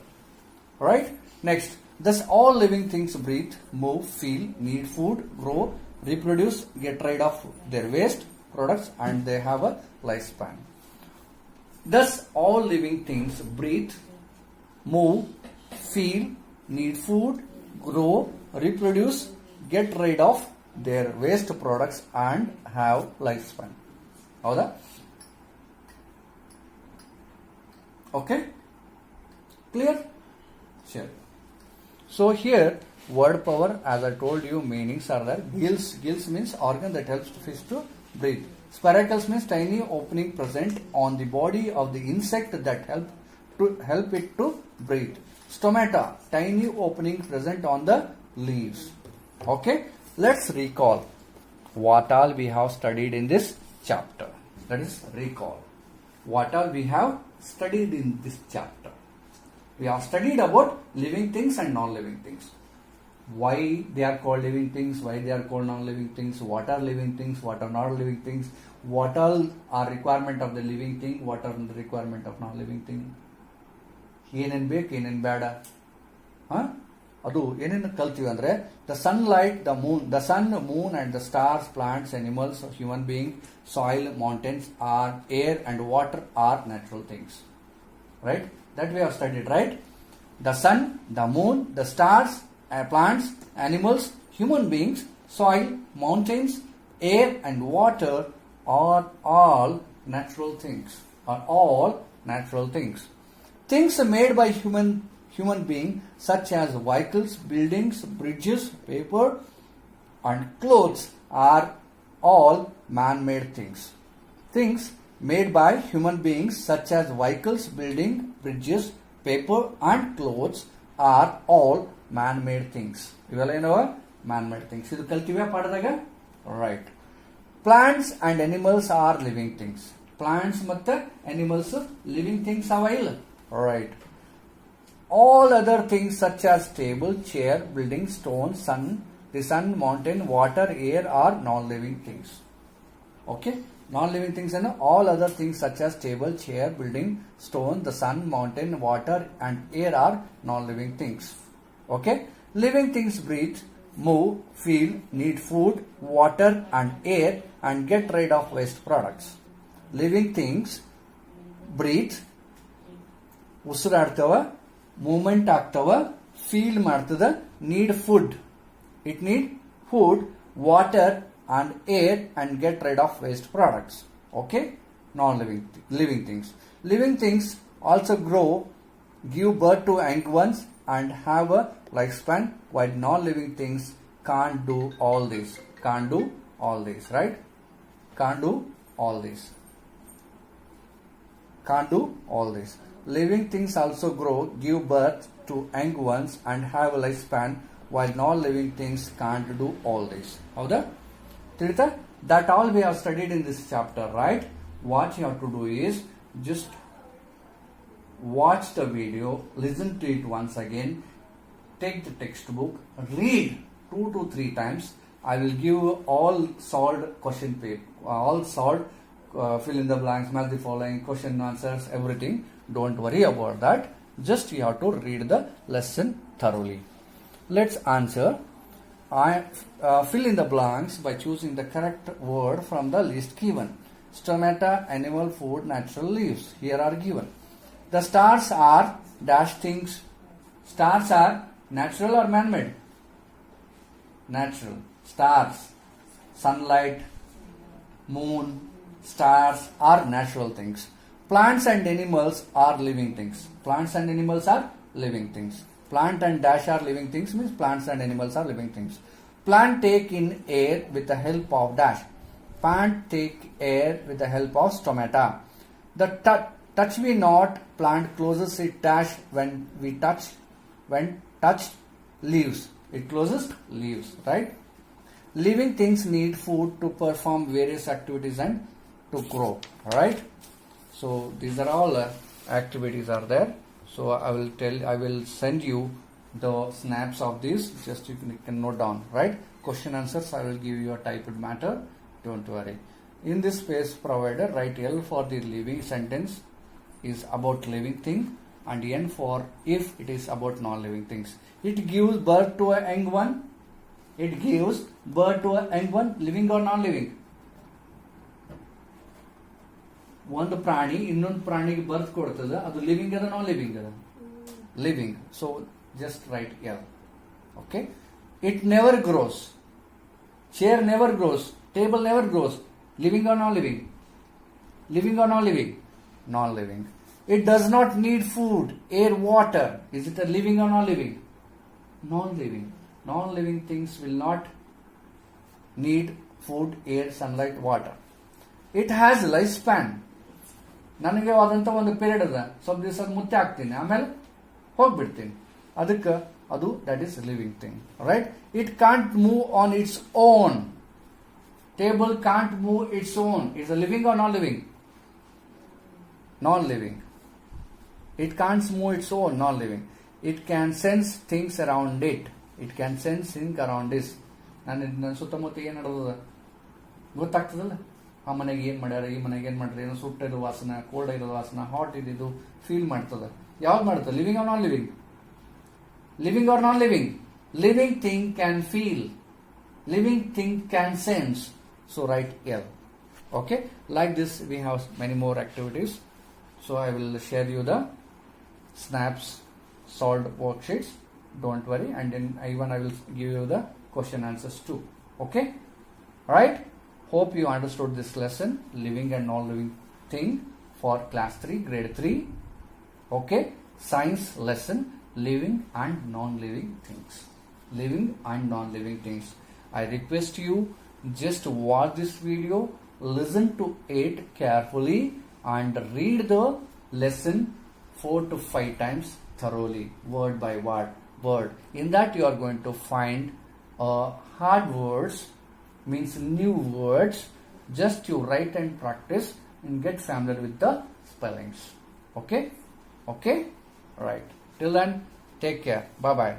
Right? Next. Thus all living things breathe, move, feel, need food, grow, reproduce, get rid of their waste products, and they have a lifespan. Thus, all living things breathe, move, feel, need food, grow, reproduce, get rid of their waste products and have lifespan. ಹೌದಾ? Okay? Clear? Sure. So here, word power, as I told you, meanings are there. Gills. Gills means organ that helps the fish to breathe. Spiracles means tiny opening present on the body of the insect that help it to breathe. Stomata, tiny opening present on the leaves. Okay, let's recall what all we have studied in this chapter. That is recall. What all we have studied in this chapter. We have studied about living things and non-living things. Why they are called living things, why they are called non-living things, what are living things, what are not living things, what all are requirement of the living thing, what are the requirement of non-living thing. ಏನೇನು ಬೇಕು ಏನೇನು ಬೇಡ ಅದು ಏನೇನು ಕಲ್ತೀವಿ ಅಂದರೆ the sunlight, the sun, moon and the stars, plants, animals, human being, soil, mountains or air and water are natural things. Right? That we have studied, right? The sun, the moon, the stars, plants, animals, human beings, soil, mountains, air and water are all natural things. Are all natural things. Things made by human being such as vehicles, buildings, bridges, paper and clothes are all man-made things. Things made by human beings such as vehicles, building, bridges, paper and clothes are all man-made things. ಇವೆಲ್ಲ ಏನವ man-made things. ಇದು ಕಲ್ತಿವ್ಯಾ ಪಾಠದಾಗ? Right. Plants and animals are living things. Plants ಮತ್ತು animals living things ಅವ ಇಲ್ಲ? Right. All other things such as table, chair, building, stone, the sun, mountain, water, air are non-living things. Okay? Non-living things and all other things such as table, chair, building, stone, the sun, mountain, water and air are non-living things. Okay? Living things breathe, move, feel, need food, water and air and get rid of waste products. Living things breathe, ಉಸಿರಾಡ್ತವ, movement ಆಗ್ತವ, feel ಮಾಡ್ತದ, need food. It need food, water and air and get rid of waste products. Okay? Living things. Living things also grow, give birth to young ones and have a lifespan, while non-living things can't do all this. Can't do all this, right? Can't do all this. Can't do all this. Living things also grow, give birth to young ones and have a lifespan, while non-living things can't do all this. Howda? Tilita, that all we have studied in this chapter, right? What you have to do is just watch the video, listen to it once again, take the textbook, read 2 to 3 times. I will give you all solved question paper, all solved, fill in the blanks, match the following, question answers, everything. Don't worry about that. Just you have to read the lesson thoroughly. Let's answer. Fill in the blanks by choosing the correct word from the list given. Stomata, animal, food, natural leaves. Here are given. The stars are dash things. Stars are natural or man-made? Natural. Stars, sunlight, moon, stars are natural things. Plants and animals are living things. Plants and animals are living things. Plant and dash are living things means plants and animals are living things. Plant take in air with the help of dash. Plant take air with the help of stomata. The touch we not, plant closes its dash when touch leaves. It closes leaves, right? Living things need food to perform various activities and to grow, right? So these are all activities are there. So I will send you the snaps of this. Just you can note down, right? Question answers I will give you a typed matter. Don't worry. In this space provided, write L for the living sentence is about living thing and N for if it is about non-living things. It gives birth to a young one. It gives birth to a young one, living or non-living. ಒಂದು ಪ್ರಾಣಿ ಇನ್ನೊಂದು ಪ್ರಾಣಿಗೆ ಬರ್ತ್ ಕೊಡ್ತದ, ಅದು living ಅದ non living ಅದ? Living. So just right L. Okay. It never grows. Chair never grows. Table never grows. Living or non living? Living or non living? Non living. It does not need food, air, water. Is it a living or non living? Non living. Non living things will not need food, air, sunlight, water. It has lifespan. ನನಗೆ ಆದಂತ ಒಂದು period ಅದ, ಸ್ವಲ್ಪ ದಿವಸ ಮುತ್ತೆ ಆಗ್ತೀನಿ, ಆಮೇಲೆ ಹೋಗ್ಬಿಡ್ತೀನಿ. ಅದಕ್ಕೆ ಅದು that is living thing, right? It can't move on its own. Table can't move its own. It's a living or non living? Non living. It can't move its own, non living. It can sense things around it. It can sense things around this. ನನ್ನ ಸುತ್ತಮುತ್ತ ಏನ್ ನಡೆದ ಗೊತ್ತಾಗ್ತದಲ್ಲ, ಆ ಮನೆಗೆ ಏನ್ ಮಾಡ್ಯಾರ, ಈ ಮನೆಗೆ ಏನ್ ಮಾಡ್ಯಾರ, ಏನೋ ಸುಟ್ಟ ಇರೋ ವಾಸನ, ಕೋಲ್ಡ್ ಇರೋ ವಾಸನ, ಹಾಟ್ ಇದ್ದು ಫೀಲ್ ಮಾಡ್ತದ. ಯಾವ್ದು ಮಾಡ್ತದ? Living or non living? Living or non living? Living thing can feel, living thing can sense. So right L. Okay, like this we have many more activities. So I will share you the snaps solved worksheets. Don't worry, and then I will give you the question answers too. Okay, right? Hope you understood this lesson, living and non-living thing, for class 3 grade 3. Okay, science lesson, living and non-living things. Living and non-living things. I request you, just watch this video, listen to it carefully, and read the lesson 4 to 5 times thoroughly, word by word. In that you are going to find hard words, means new words. Just you write and practice and get familiar with the spellings. Okay? Okay? Right. Till then, take care. Bye bye.